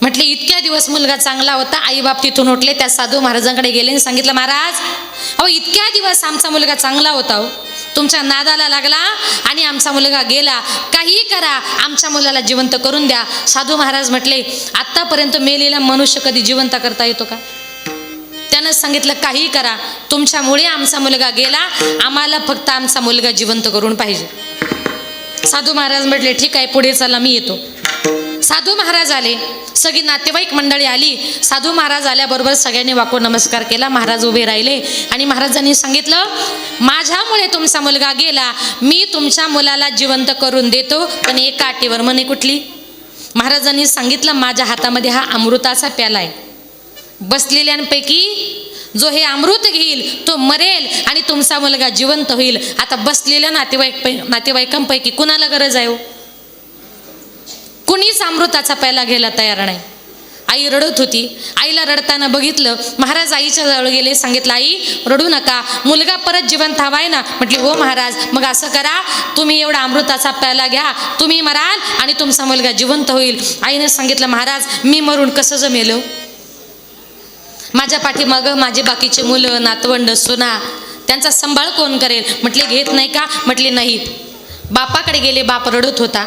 म्हटले, इतक्या दिवस मुलगा चांगला होता. आईबाप तिथून उठले, त्या साधू महाराजांकडे गेले आणि सांगितलं, महाराज अहो इतक्या दिवस आमचा मुलगा चांगला होता, हो तुमच्या नादाला लागला आणि आमचा मुलगा गेला. काही करा, आमच्या मुलाला जिवंत करून द्या. साधू महाराज म्हटले, आत्तापर्यंत मेलेला मनुष्य कधी जिवंत करता येतो का. त्यानं सांगितलं, काही करा, तुमच्यामुळे आमचा मुलगा गेला, आम्हाला फक्त आमचा मुलगा जिवंत करून पाहिजे. साधू महाराज म्हटले, ठीक आहे, पुढे चला, मी येतो. साधू महाराज आले, सगळी नातेवाईक मंडळी आली. साधू महाराज आल्याबरोबर सगळ्यांनी वाको नमस्कार केला. महाराज उभे राहिले आणि महाराजांनी सांगितलं, माझ्यामुळे तुमचा मुलगा गेला, मी तुमच्या मुलाला जिवंत करून देतो, पण एका अटीवर. म्हणे कुठली. महाराजांनी सांगितलं, माझ्या हातामध्ये हा अमृताचा प्याला आहे. बसलेल्यांपैकी जो हे अमृत घेईल तो मरेल आणि तुमचा मुलगा जिवंत होईल. आता बसलेल्या नातेवाईकांपैकी कुणाला गरज आहे हो. कुणीच अमृताचा प्याला घ्यायला तयार नाही. आई रडत होती. आईला रडताना बघितलं. महाराज आईच्या जवळ गेले, सांगितलं, आई रडू नका, मुलगा परत जिवंत हवाय ना. म्हटली, हो महाराज. मग असं करा, तुम्ही एवढा अमृताचा प्याला घ्या, तुम्ही मराल आणि तुमचा मुलगा जिवंत होईल. आईने सांगितलं, महाराज मी मरून कसं जमेल, माझ्या पाठीमागं माझे बाकीचे मुलं नातवंड सुना, त्यांचा सांभाळ कोण करेल. म्हटले, घेत नाही का. म्हटले, नाही. बापाकडे गेले. बाप रडत होता.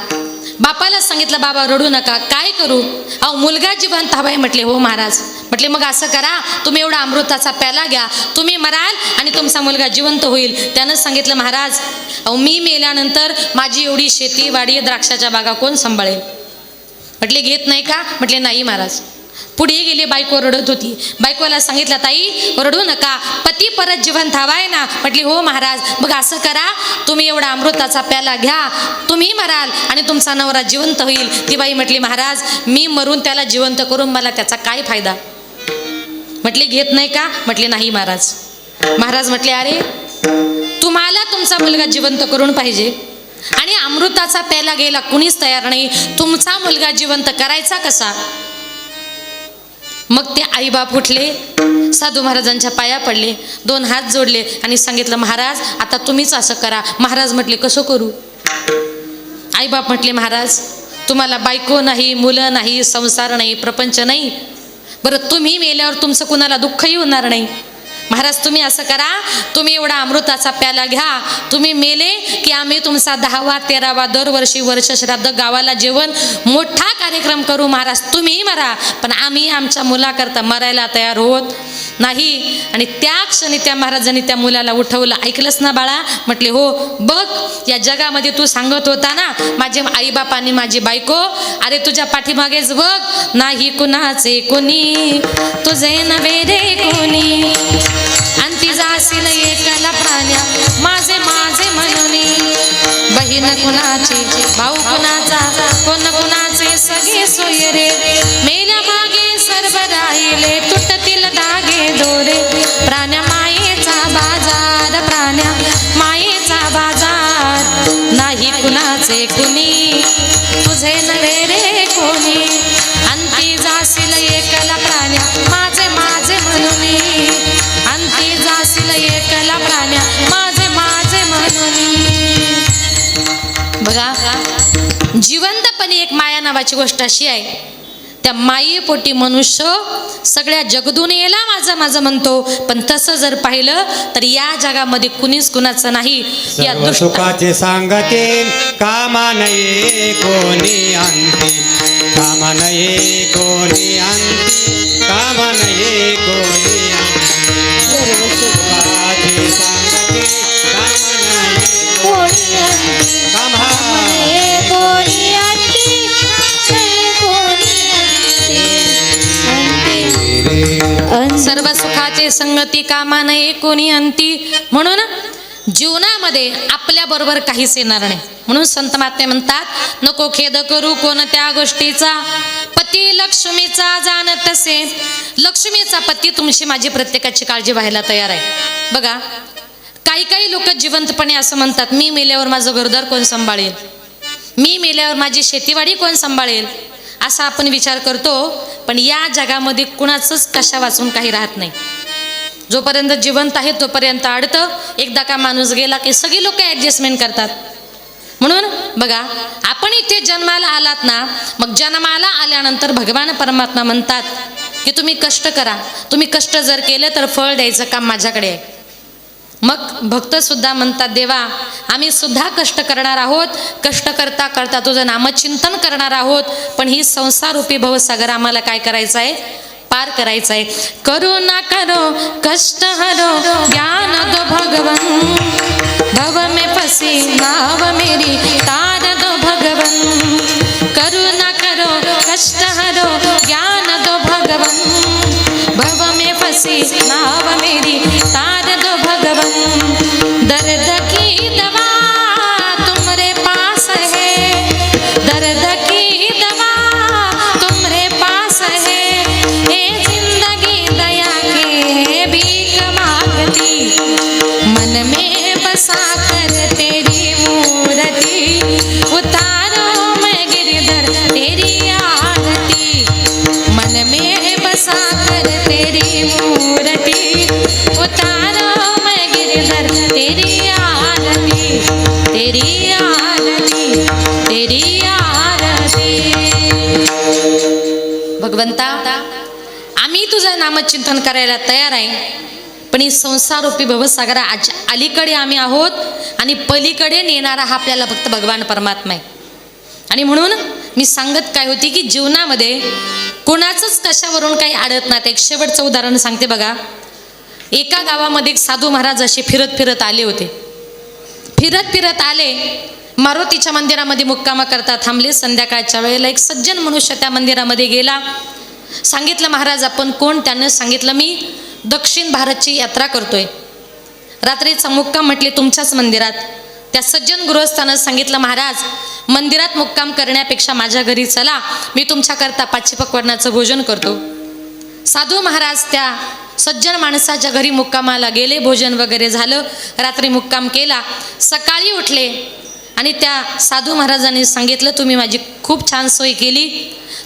बापाला सांगितलं, बाबा रडू नका, काय करू, अहो मुलगा जिवंत हवाय. म्हटले, हो महाराज. म्हटले, मग असं करा, तुम्ही एवढा अमृताचा प्याला घ्या, तुम्ही मराल आणि तुमचा मुलगा जिवंत होईल. त्यानं सांगितलं, महाराज अहो मी मेल्यानंतर माझी एवढी शेती वाडी द्राक्षाच्या बागा कोण सांभाळेल. म्हटले, घेत नाही का. म्हटले, नाही महाराज. पुढे गेले. बायको रडत होती. बायकोला सांगितलं, ताई रडू नका, पती परत जिवंत हवाय ना. म्हटली, हो महाराज. मग असं करा, तुम्ही एवढा अमृताचा प्याला घ्या, तुम्ही मराल आणि तुमचा नवरा जिवंत होईल. ती बाई म्हटली, महाराज मी मरून त्याला जिवंत करून मला त्याचा काय फायदा. म्हटले, घेत नाही का. म्हटले, नाही महाराज. महाराज म्हटले, अरे तुम्हाला तुमचा मुलगा जिवंत करून पाहिजे आणि अमृताचा प्याला घ्यायला कुणीच तयार नाही, तुमचा मुलगा जिवंत करायचा कसा. मग ते आईबाप उठले, साधू महाराजांच्या पाया पडले, 2 हात जोडले आणि सांगितलं, महाराज आता तुम्हीच असं करा. महाराज म्हटले, कसं करू. आईबाप म्हटले, महाराज तुम्हाला बायको नाही, मुलं नाही, संसार नाही, प्रपंच नाही, बरं तुम्ही मेल्यावर तुमचं कुणाला दुःखही होणार नाही. महाराज तुम्ही असं करा, तुम्ही एवढा अमृताचा प्याला घ्या, तुम्ही मेले की आम्ही तुमचा 10वा 13वा दरवर्षी वर्षश्राद्ध गावाला जेवण मोठा कार्यक्रम करू. महाराज तुम्ही मरा, पण आम्ही आमच्या मुलाकरता मरायला तयार होत नाही. आणि त्या क्षणी त्या महाराजांनी त्या मुलाला उठवलं. ऐकलंस ना बाळा. म्हटले, हो. बघ या जगामध्ये तू सांगत होता ना माझे आईबाप आणि माझी बायको, अरे तुझ्या पाठीमागेच बघ, नाही कुणाचे कोणी, तुझे नव्हे रे कोणी, अंती जाशील एकला प्राण्या, माझे माझे म्हणून, बहीण कुणाची, भाऊ कुणाचा, कोण कुणाचे, सगळे सोय रे, मेल्या मागे सर्व राहिले, तुटतील धागे दोरे, प्राण्या मायेचा बाजार, प्राण्या मायेचा बाजार, नाही कुणाचे कुणी, तुझे नव्हे रे कोणी, अंती जाशील एकला प्राण्या, माझे माझे म्हणून, अंती जाशील एकला प्राण्या, माझे माझे म्हणून. बघा, जिवंतपणे एक माया नावाची गोष्ट अशी आहे, त्या मायेपोटी मनुष्य सगळ्या जगदुनियेला माझं माझं म्हणतो, पण तसं जर पाहिलं तर या जगामध्ये कुणीच कुणाचं नाही. या सर्व सुखाचे सांगते, कामा नये कोणी अंती, काम नये कोणी अंती काम नये कोणी अंती सर्व सुखाचे सांगते काम नये कोणी अंती काम हा नये कोणी अंती नये कोणी अंती सर्व सुखाचे संगती कामा नये कोणी अंती. म्हणून जीवनामध्ये आपल्या बरोबर काहीच येणार नाही. म्हणून संत महात्मे म्हणतात नको खेद करू कोणत्या गोष्टीचा, पती लक्ष्मीचा जाणत तसे. लक्ष्मीचा पती तुमची माझी प्रत्येकाची काळजी व्हायला तयार आहे. बघा काही काही लोक जिवंतपणे असं म्हणतात मी मेल्यावर माझं घरदार कोण सांभाळेल, मी मेल्यावर माझी शेतीवाडी कोण सांभाळेल, असा आपण विचार करतो. पण या जगामध्ये कुणाचंच कशा वाचून काही राहत नाही. जोपर्यंत जिवंत आहे तोपर्यंत अडतं, एकदा का माणूस गेला की सगळी लोक ॲडजस्टमेंट करतात. म्हणून बघा आपण इथे जन्माला आलात ना, मग जन्माला आल्यानंतर भगवान परमात्मा म्हणतात की तुम्ही कष्ट करा, तुम्ही कष्ट जर केलं तर फळ द्यायचं काम माझ्याकडे आहे. मग भक्त सुद्धा म्हणतात देवा आम्ही सुद्धा कष्ट करणार आहोत, कष्ट करता करता तुझं नामचिंतन करणार आहोत, पण ही संसाररूपी भवसागर आम्हाला काय करायचं आहे, पार करायचं आहे. करू ना करो कष्ट हरो ज्ञान दो भगवन, भव में फंसी नाव मेरी तार दो भगवन. करू ना करो कष्ट हरो ज्ञान दो भगवन, भव में फंसी नाव मेरी तार दो भगवन. दर्द की दवा तुम्हारे पास है, दर्द की दवा तुम्हारे पास है, ये जिंदगी दया के भीख मांगती, मन में बसा कर तेरी मूर्ति, उतारो मैं गिरधर तेरी आरती. मन में बसा कर तेरी मूर्ति, उतारो मैं गिरधर तेरी आरती, तेरी आरती, तेरी आरती. भगवंता आम्ही तुझं नामचिंतन करायला तयार आहे, पण ही संसाररूपी भवसागरा अलीकडे आम्ही आहोत आणि पलीकडे नेणारा हा आपल्याला फक्त भगवान परमात्मा आहे. आणि म्हणून मी सांगत काय होती की जीवनामध्ये कोणाचंच कशावरून काही अडत नाही. एक शेवटचं उदाहरण सांगते बघा. एका गावामध्ये एक साधू महाराज असे फिरत फिरत आले होते. फिरत फिरत आले, मारुतीच्या मंदिरामध्ये मुक्कामा करता थांबले. संध्याकाळच्या वेळेला एक सज्जन मनुष्य त्या मंदिरामध्ये गेला. सांगितलं महाराज आपण कोण? त्यानं सांगितलं मी दक्षिण भारतची यात्रा करतोय, रात्रीचा मुक्काम म्हटले तुमच्याच मंदिरात. त्या सज्जन गृहस्थानं सांगितलं महाराज मंदिरात मुक्काम करण्यापेक्षा माझ्या घरी चला, मी तुमच्याकरता पाची पक्वान्नाचं भोजन करतो. साधू महाराज त्या सज्जन माणसाच्या घरी मुक्कामाला गेले. भोजन वगैरे झालं, रात्री मुक्काम केला. सकाळी उठले आणि त्या साधू महाराजांनी सांगितलं तुम्ही माझी खूप छान सोय केली,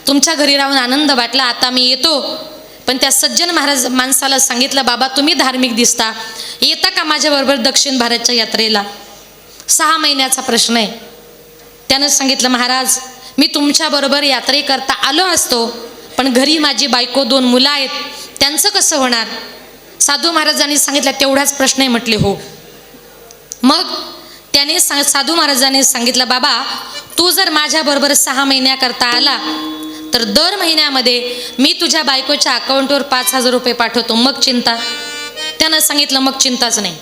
तुमच्या घरी राहून आनंद वाटला, आता मी येतो. पण त्या सज्जन महाराज माणसाला सांगितलं बाबा तुम्ही धार्मिक दिसता, येता का माझ्याबरोबर दक्षिण भारतच्या यात्रेला? 6 महिन्याचा प्रश्न आहे. त्यानं सांगितलं महाराज मी तुमच्याबरोबर यात्रेकरता आलो असतो, पण घरी माझी बायको 2 मुलं आहेत, त्यांचं कसं होणार? साधू महाराजांनी सांगितलं तेवढाच प्रश्न आहे म्हटले हो. मग त्याने साधू महाराजांनी सांगितलं बाबा तू जर माझ्याबरोबर 6 महिन्याकरता आला तर दर महिन्यामध्ये मी तुझ्या बायकोच्या अकाउंटवर 5,000 रुपये पाठवतो, मग चिंता? त्यानं सांगितलं मग चिंताच नाही.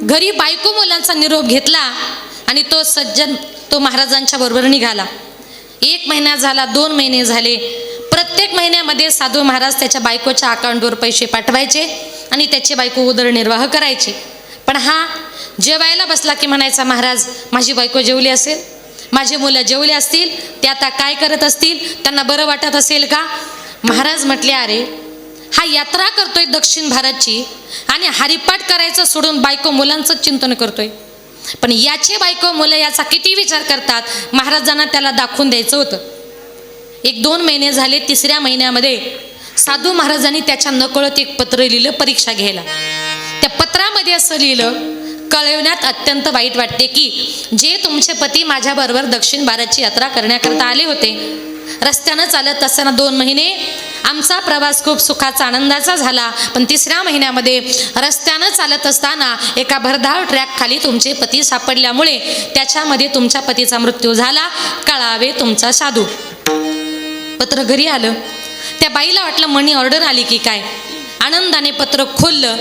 घरी बायको मुलांचा निरोप घेतला आणि तो सज्जन तो महाराजांच्या बरोबर निघाला. 1 महिना झाला, 2 महिने झाले. प्रत्येक महिन्यामध्ये साधू महाराज त्याच्या बायकोच्या अकाउंटवर पैसे पाठवायचे आणि त्याची बायको उदरनिर्वाह करायची. पण हा जेवायला बसला की म्हणायचा महाराज माझी बायको जेवली असेल, माझे मुलं जेवले असतील, ते आता काय करत असतील, त्यांना बरं वाटत असेल का? महाराज म्हटले अरे हा यात्रा करतोय दक्षिण भारतची आणि हरिपाठ करायचं सोडून बायको मुलांचं चिंतन करतोय. पण याचे बायको मुलं याचा किती विचार करतात, महाराजांना त्याला दाखवून द्यायचं होतं. 1-2 महिने झाले. 3ऱ्या महिन्यामध्ये साधू महाराजांनी त्याच्या नकळत एक पत्र लिहिलं परीक्षा घ्यायला. त्या पत्रामध्ये असं लिहिलं कळवण्यात अत्यंत वाईट वाटते की जे तुमचे पती माझ्याबरोबर दक्षिण भारतची यात्रा करण्याकरता आले होते, रस्त्यानं चालत असताना 2 महिने आमचा प्रवास खूप सुखाचा आनंदाचा झाला, पण 3ऱ्या महिन्यामध्ये रस्त्यानं चालत असताना एका भरधाव ट्रॅक खाली तुमचे पती सापडल्यामुळे त्याच्यामध्ये तुमच्या पतीचा मृत्यू झाला, कळावे तुमचा साधू. पत्र घरी आलं. त्या बाईला वाटलं मनी ऑर्डर आली की काय. आनंदाने पत्र खोललं,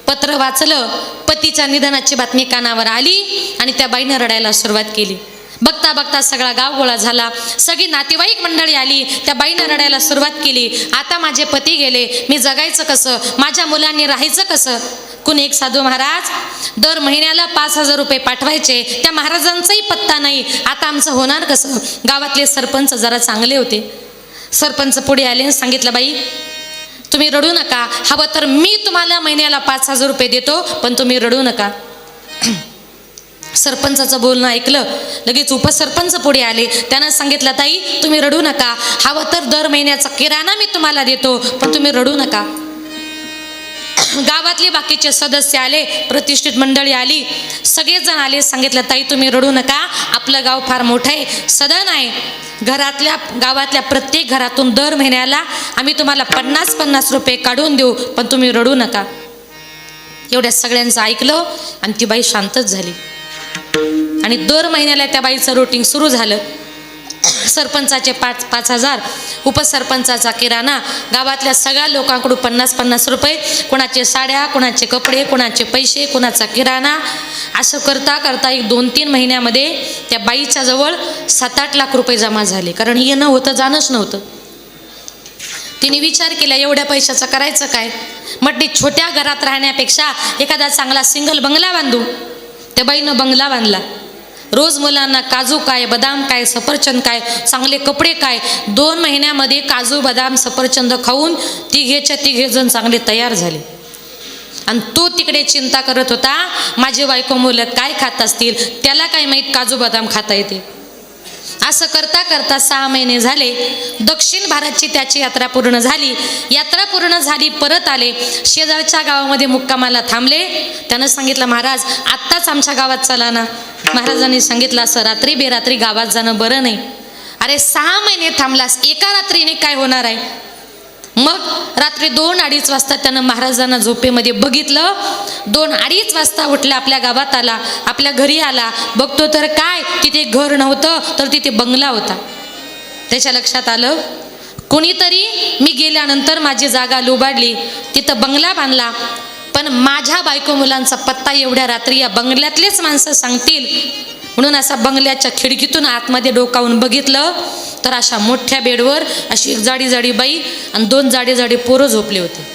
पत्र वाचलं. पतीच्या निधनाची बातमी कानावर आली आणि त्या बाईने रडायला सुरुवात केली. बघता बघता सगळा गाव गोळा झाला. सगळी नातेवाईक मंडळी आली. त्या बाईनं रडायला सुरुवात केली. आता माझे पती गेले, मी जगायचं कसं, माझ्या मुलांनी राहायचं कसं. कुणी एक साधू महाराज दर महिन्याला 5,000 रुपये पाठवायचे. त्या महाराजांचाही पत्ता नाही. आता आमचं होणार कसं. गावातले सरपंच जरा चांगले होते. सरपंच पुढे आले आणि सांगितलं, बाई तुम्ही रडू नका, हवं तर मी तुम्हाला महिन्याला 5,000 रुपये देतो, पण तुम्ही रडू नका. सरपंचाचं बोलणं ऐकलं. लगेच उपसरपंच पुढे आले. त्यानं सांगितलं, ताई तुम्ही रडू नका, हवं तर दर महिन्याचा किराणा मी तुम्हाला देतो, पण तुम्ही रडू नका. गावातले बाकीचे सदस्य आले, प्रतिष्ठित मंडळी आली, सगळेजण आले. सांगितलं, ताई तुम्ही रडू नका, आपलं गाव फार मोठं आहे, सदन आहे, गावातल्या प्रत्येक घरातून दर महिन्याला आम्ही तुम्हाला 50-50 रुपये काढून देऊ, पण तुम्ही रडू नका. एवढ्या सगळ्यांचं ऐकलं आणि ती बाई शांतच झाली. आणि दर महिन्याला त्या बाईचं रुटीन सुरू झालं. सरपंचाचे 5,000, उपसरपंचाचा किराणा, गावातल्या सगळ्या लोकांकडून 50-50 रुपये, कोणाचे साड्या, कोणाचे कपडे, कोणाचे पैसे, कोणाचा किराणा. असं करता करता एक 2-3 महिन्यामध्ये त्या बाईच्या जवळ 7-8 लाख रुपये जमा झाले. कारण येणं होतं, जाणंच नव्हतं. तिने विचार केला, एवढ्या पैशाचं करायचं काय. म्हटली, छोट्या घरात राहण्यापेक्षा एखादा चांगला सिंगल बंगला बांधू. त्या बाईनं बंगला बांधला. रोज मुलांना काजू काय, बदाम काय, सफरचंद काय, चांगले कपडे काय. 2 महिन्यामध्ये काजू, बदाम, सफरचंद खाऊन तिघे जण चांगले तयार झाले. आणि तो तिकडे चिंता करत होता, माझे बायको मुलं काय खात असतील, त्याला काय माहीत काजू बदाम खाता येते. असं करता करता 6 महिने झाले. दक्षिण भारतची त्याची यात्रा पूर्ण झाली. यात्रा पूर्ण झाली, परत आले. शेजारच्या गावामध्ये मुक्कामाला थांबले. त्यानं सांगितलं, महाराज आत्ताच आमच्या गावात चला ना. महाराजांनी सांगितलं, असं रात्री बेरात्री गावात जाणं बरं नाही. अरे 6 महिने थांबलास, एका रात्रीने काय होणार आहे. मग रात्री 2-2:30 वाजता त्यानं महाराजांना झोपेमध्ये बघितलं. 2-2:30 वाजता उठला, आपल्या गावात आला, आपल्या घरी आला. बघतो तर काय, तिथे घर नव्हतं, तर तिथे बंगला होता. त्याच्या लक्षात आलं, कोणीतरी मी गेल्यानंतर माझी जागा लुबाडली, तिथं बंगला बांधला. पण माझ्या बायको मुलांचा पत्ता एवढ्या रात्री या बंगल्यातलेच माणसं सांगतील. म्हणून असा बंगल्याच्या खिडकीतून आतमध्ये डोकावून बघितलं, तर अशा मोठ्या बेडवर अशी एक जाडी जाडी बाई आणि 2 जाडे जाडे पोरं झोपले होते.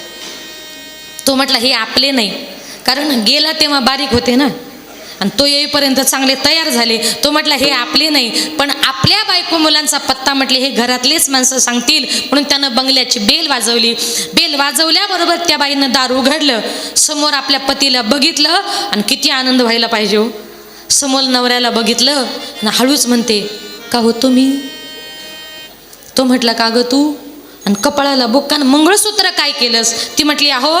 तो म्हटला, हे आपले नाही, कारण गेला तेव्हा बारीक होते ना, आणि तो येईपर्यंत चांगले तयार झाले. तो म्हटला, हे आपले नाही, पण आपल्या बायको मुलांचा पत्ता म्हटले हे घरातलेच माणसं सांगतील. म्हणून त्यानं बंगल्याची बेल वाजवली. बेल वाजवल्याबरोबर त्या बाईनं दार उघडलं. समोर आपल्या पतीला बघितलं आणि किती आनंद व्हायला पाहिजे हो. समोर नवऱ्याला बघितलं आणि हळूच म्हणते, का हो तुम्ही. तो म्हटला, का ग तू. आणि कपाळाला बुक्कान मंगळसूत्र काय केलंस. ती म्हटली, अहो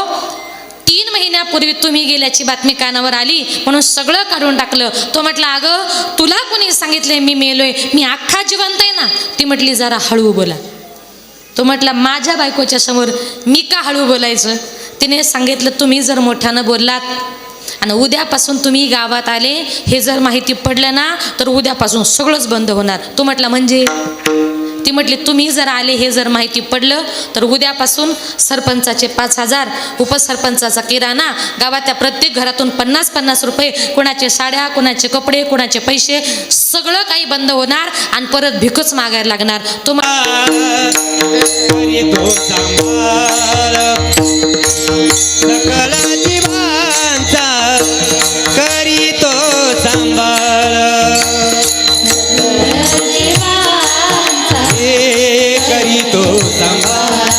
3 महिन्यापूर्वी तुम्ही गेल्याची बातमी कानावर आली, म्हणून सगळं काढून टाकलं. तो म्हटला, अगं तुला कोणी सांगितलंय मी मेलोय, मी अख्खा जिवंत आहे ना. ती म्हटली, जरा हळू बोला. तो म्हटला, माझ्या बायकोच्या समोर मी का हळू बोलायचं. तिने सांगितलं, तुम्ही जर मोठ्यानं बोललात आणि उद्यापासून तुम्ही गावात आले हे जर माहिती पडलं ना, तर उद्यापासून सगळंच बंद होणार. तो म्हटला, म्हणजे. ती म्हटली, तुम्ही जर आले हे जर माहिती पडलं तर उद्यापासून सरपंचाचे 5,000, उपसरपंचाचा किराणा, गावातल्या प्रत्येक घरातून 50-50 रुपये, कोणाचे साड्या, कोणाचे कपडे, कोणाचे पैसे, सगळं काही बंद होणार आणि परत भिकच मागायला लागणार. तो सकल जीवांचा करीतो सांभाळ, हे करीतो सांभाळ,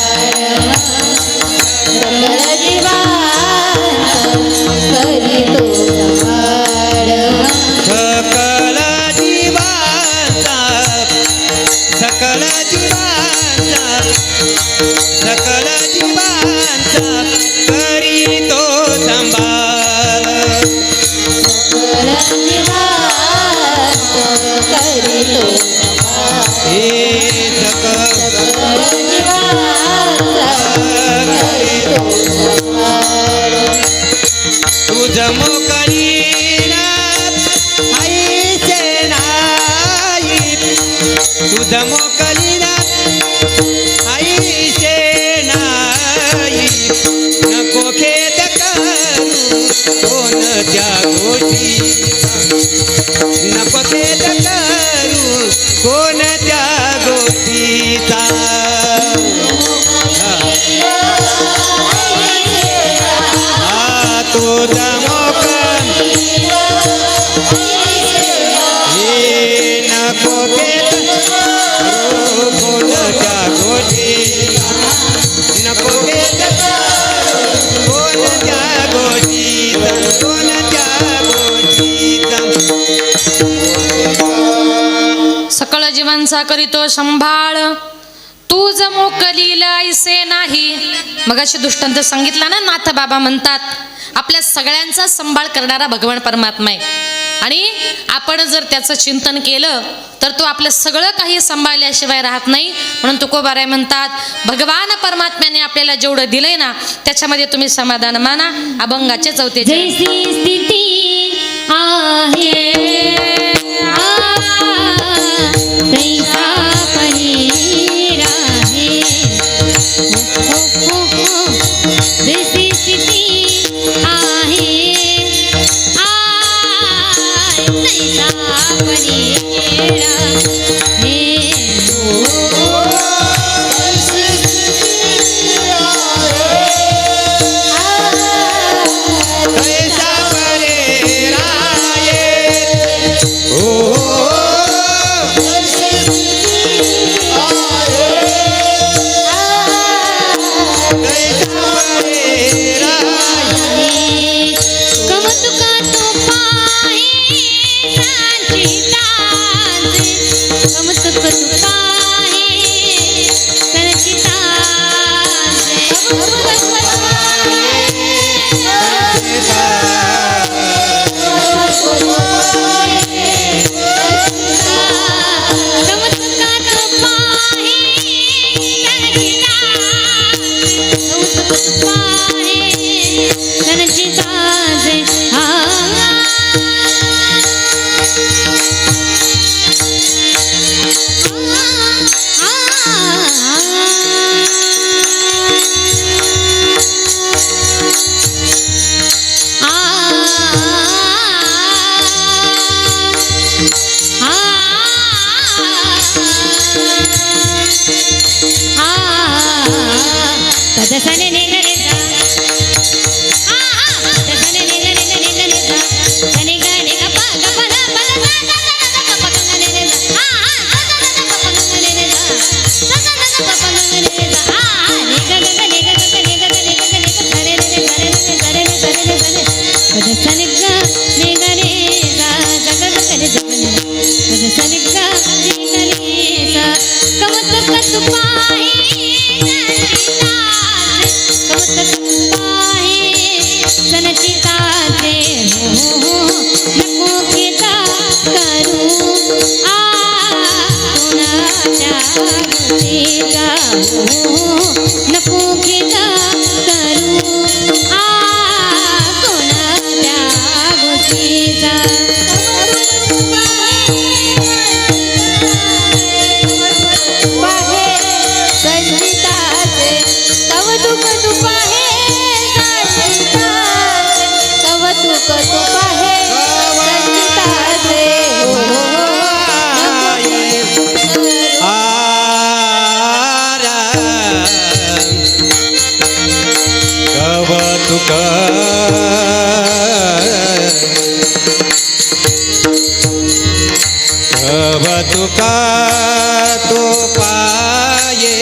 सकल जीवांचा, सकल जीवांचा, सकल जीवांचा करीतो सांभाळ, हे तुझ मोकळीना आईचे नाही, तुझ मोकळीना आईचे नाही नको खेद करू कोणत्या गोष्टीचा नको खेद करू कोणत्या गोष्टीचा तुझा मोका हे नको खेद करू कोणत्या गोष्टीचा नको खेद करू कोणत्या गोष्टीचा कोणत्या गोष्टीचा सकळ जीवांचा करीतो संभाळ तूज मोकलील ऐसे नाही. मग अशी दृष्टांत सांगितला ना. नाथ बाबा म्हणतात आपल्या सगळ्यांचा सांभाळ करणारा भगवान परमात्मा आहे आणि आपण जर त्याचं चिंतन केलं तर तो आपलं सगळं काही सांभाळल्याशिवाय राहत नाही. म्हणून तुकोबाराय म्हणतात भगवान परमात्म्याने आपल्याला जेवढं दिलंय ना त्याच्यामध्ये तुम्ही समाधान माना. अभंगाचे 4 जैसी स्थिती आहे तैसा पनीर आहे. जैसी स्थिती आहे तैसा पनीर आहे. कैसा परे राये ओ कैसा परे राये कमतुका तो पाहे संचितांचे. कमतुक तू पाहे संचितांचे. सने ने गरे गा सने ने गरे गा सने गरे गा पा गा पा ला पा ला गा गा गा पा गा ने गा गा गा पा गा ने गा गा गा पा गा ने गा ने गा गा ने गा गा ने गा ने गा ने सने ने सने ने सने ने सने ने सने सने गा ने गा ने गा गा गा करे सने सने गा ने गा ने सा कमत कत पाहे संचितांचे. नको खेदा करू कोणाच्या गोष्टीचा. नको खेदा करू कोणाच्या गोष्टीचा. संचितांचे तव दुःख तू पाहे तव दुःख तू पाहे संचितांचे. कवतुक कवतुका तो पाये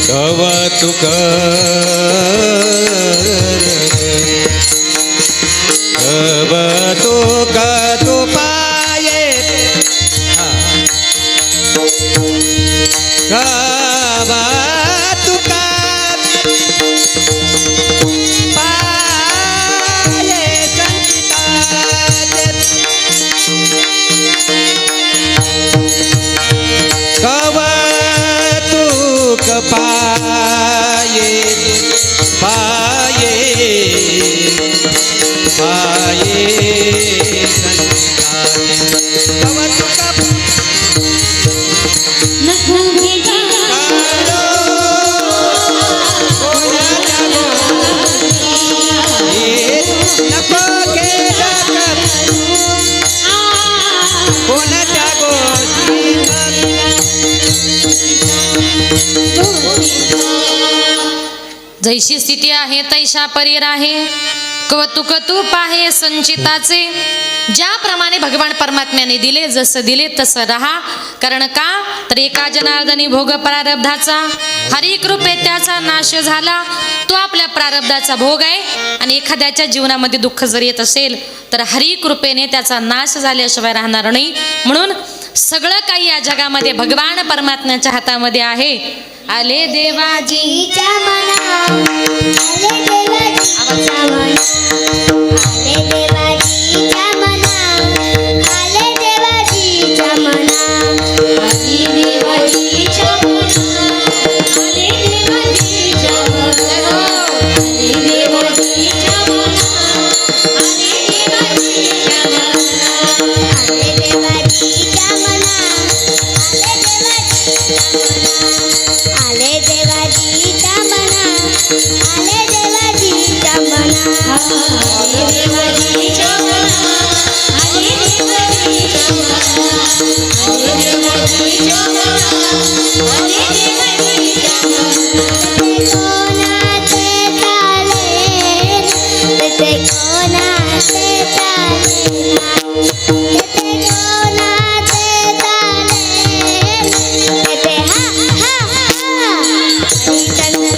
कवतुक कवतुक तो पाये कवतुका पाये संचितांचे. कवतुक पाये पाये पाये संचितांचे. कवतुक जैशी स्थिती आहे तैशा परी राहे, कौतुक तूप आहे संचिताचे. ज्याप्रमाणे भगवान परमात्म्याने दिले, जसं दिले तसं राहा. कारण का तर एका जनार्दनी भोग प्रारब्धाचा, हरी कृपे त्याचा नाश झाला. तो आपल्या प्रारब्धाचा भोग आहे आणि एखाद्याच्या जीवनामध्ये दुःख जर येत असेल तर हरी कृपेने त्याचा नाश झाल्याशिवाय राहणार नाही. म्हणून सगळं काही या जगामध्ये भगवान परमात्म्याच्या हातामध्ये आहे. आले देवाजी जीच्या मना, आले देवाजीच्या मना, आले देवाजीच्या मना, आले देवाजीच्या मना, आले देवाजीच्या मना, आले देवाजीच्या मना, आले देवाजीच्या मना, आले देवाजीच्या मना, आले देवाजीच्या मना, आले देवाजीच्या मना, आले देवाजीच्या मना, आले देवाजीच्या मना, आले देवाजीच्या मना, आले देवाजीच्या मना, आले देवाजीच्या मना. तेथे कोणाचे चाले, तेथे कोणाचे चाले, तेथे हा हा हा हरिचंद्र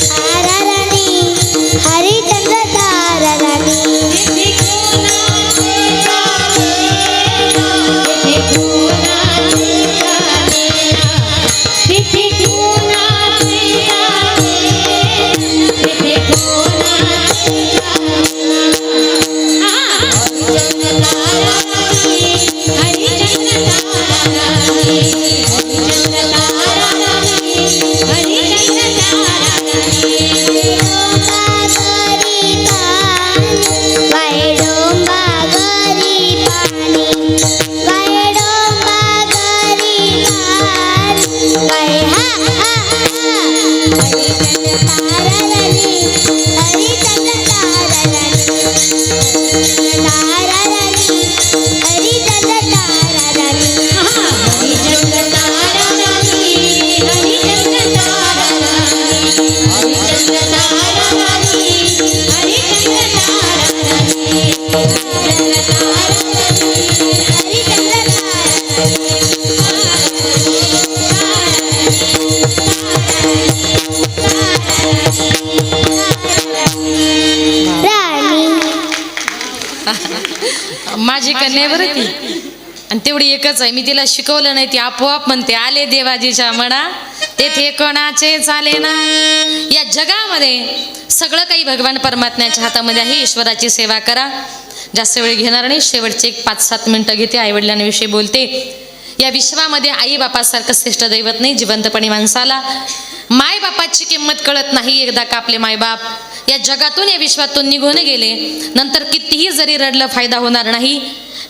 तारा राणी, हरिचंद्र तारा राणी, तेथे कोणाचे चाले, तेथे कोणाचे चाले, तेथे कोणाचे चाले, तेथे कोणाचे हरिचंद्र तारा राणी, हरिचंद्र तारा राणी, हरिचंद्र तारा राणी, हरिचंद्र तारा राणी. वायडोंबा गरी पाणी, वायडोंबा गरी पाणी, वाय हा हा हा हरिचंद्र तारा राणी, हरिचंद्र तारा राणी, तारा राणी, हरिचंद्र तारा राणी, हरिचंद्र तारा राणी, हरिचंद्र तारा राणी, हरिचंद्र तारा राणी, हरिचंद्र तारा राणी, हरिचंद्र तारा राणी, हरिचंद्र राणी. माझी कन्या बरं ती, आणि तेवढी एकच आहे. मी तिला शिकवलं नाही, ती आपोआप म्हणते आले देवाजीच्या म्हणा, तेथे कोणाचे चाले ना. या जगामध्ये सगळं काही भगवान परमात्म्याच्या हातामध्ये आहे. ईश्वराची सेवा करा. जास्त वेळ घेणार नाही, शेवटचे एक 5-7 मिनटं घेते. आईवडिलांविषयी बोलते. या विश्वामध्ये आई बापासारखं श्रेष्ठ दैवत नाही. जिवंतपणी माणसाला माय बापाची किंमत कळत नाही. एकदा का आपले मायबाप या जगातून या विश्वातून निघून गेले नंतर कितीही जरी रडलं फायदा होणार नाही.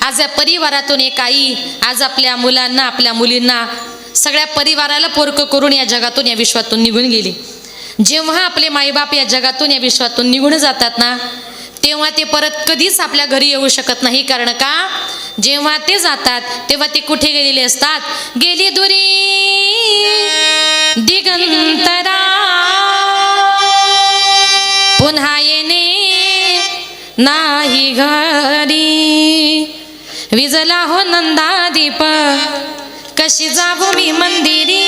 आज या परिवारातून एक आई आज आपल्या मुलांना, आपल्या मुलींना, सगळ्या परिवाराला पोरकं करून या जगातून या विश्वातून निघून गेली. जेव्हा आपले मायबाप या जगातून या विश्वातून निघून जातात ना, तेव्हा ते परत कधीच आपल्या घरी येऊ शकत नाही. कारण का जेव्हा ते जातात तेव्हा ते कुठे गेलेले असतात? गेली दुरी दिगंतरा, पुन्हा येणे नाही घरी. विजला हो नंदा दीप, कशी जाऊ मी मंदिरी.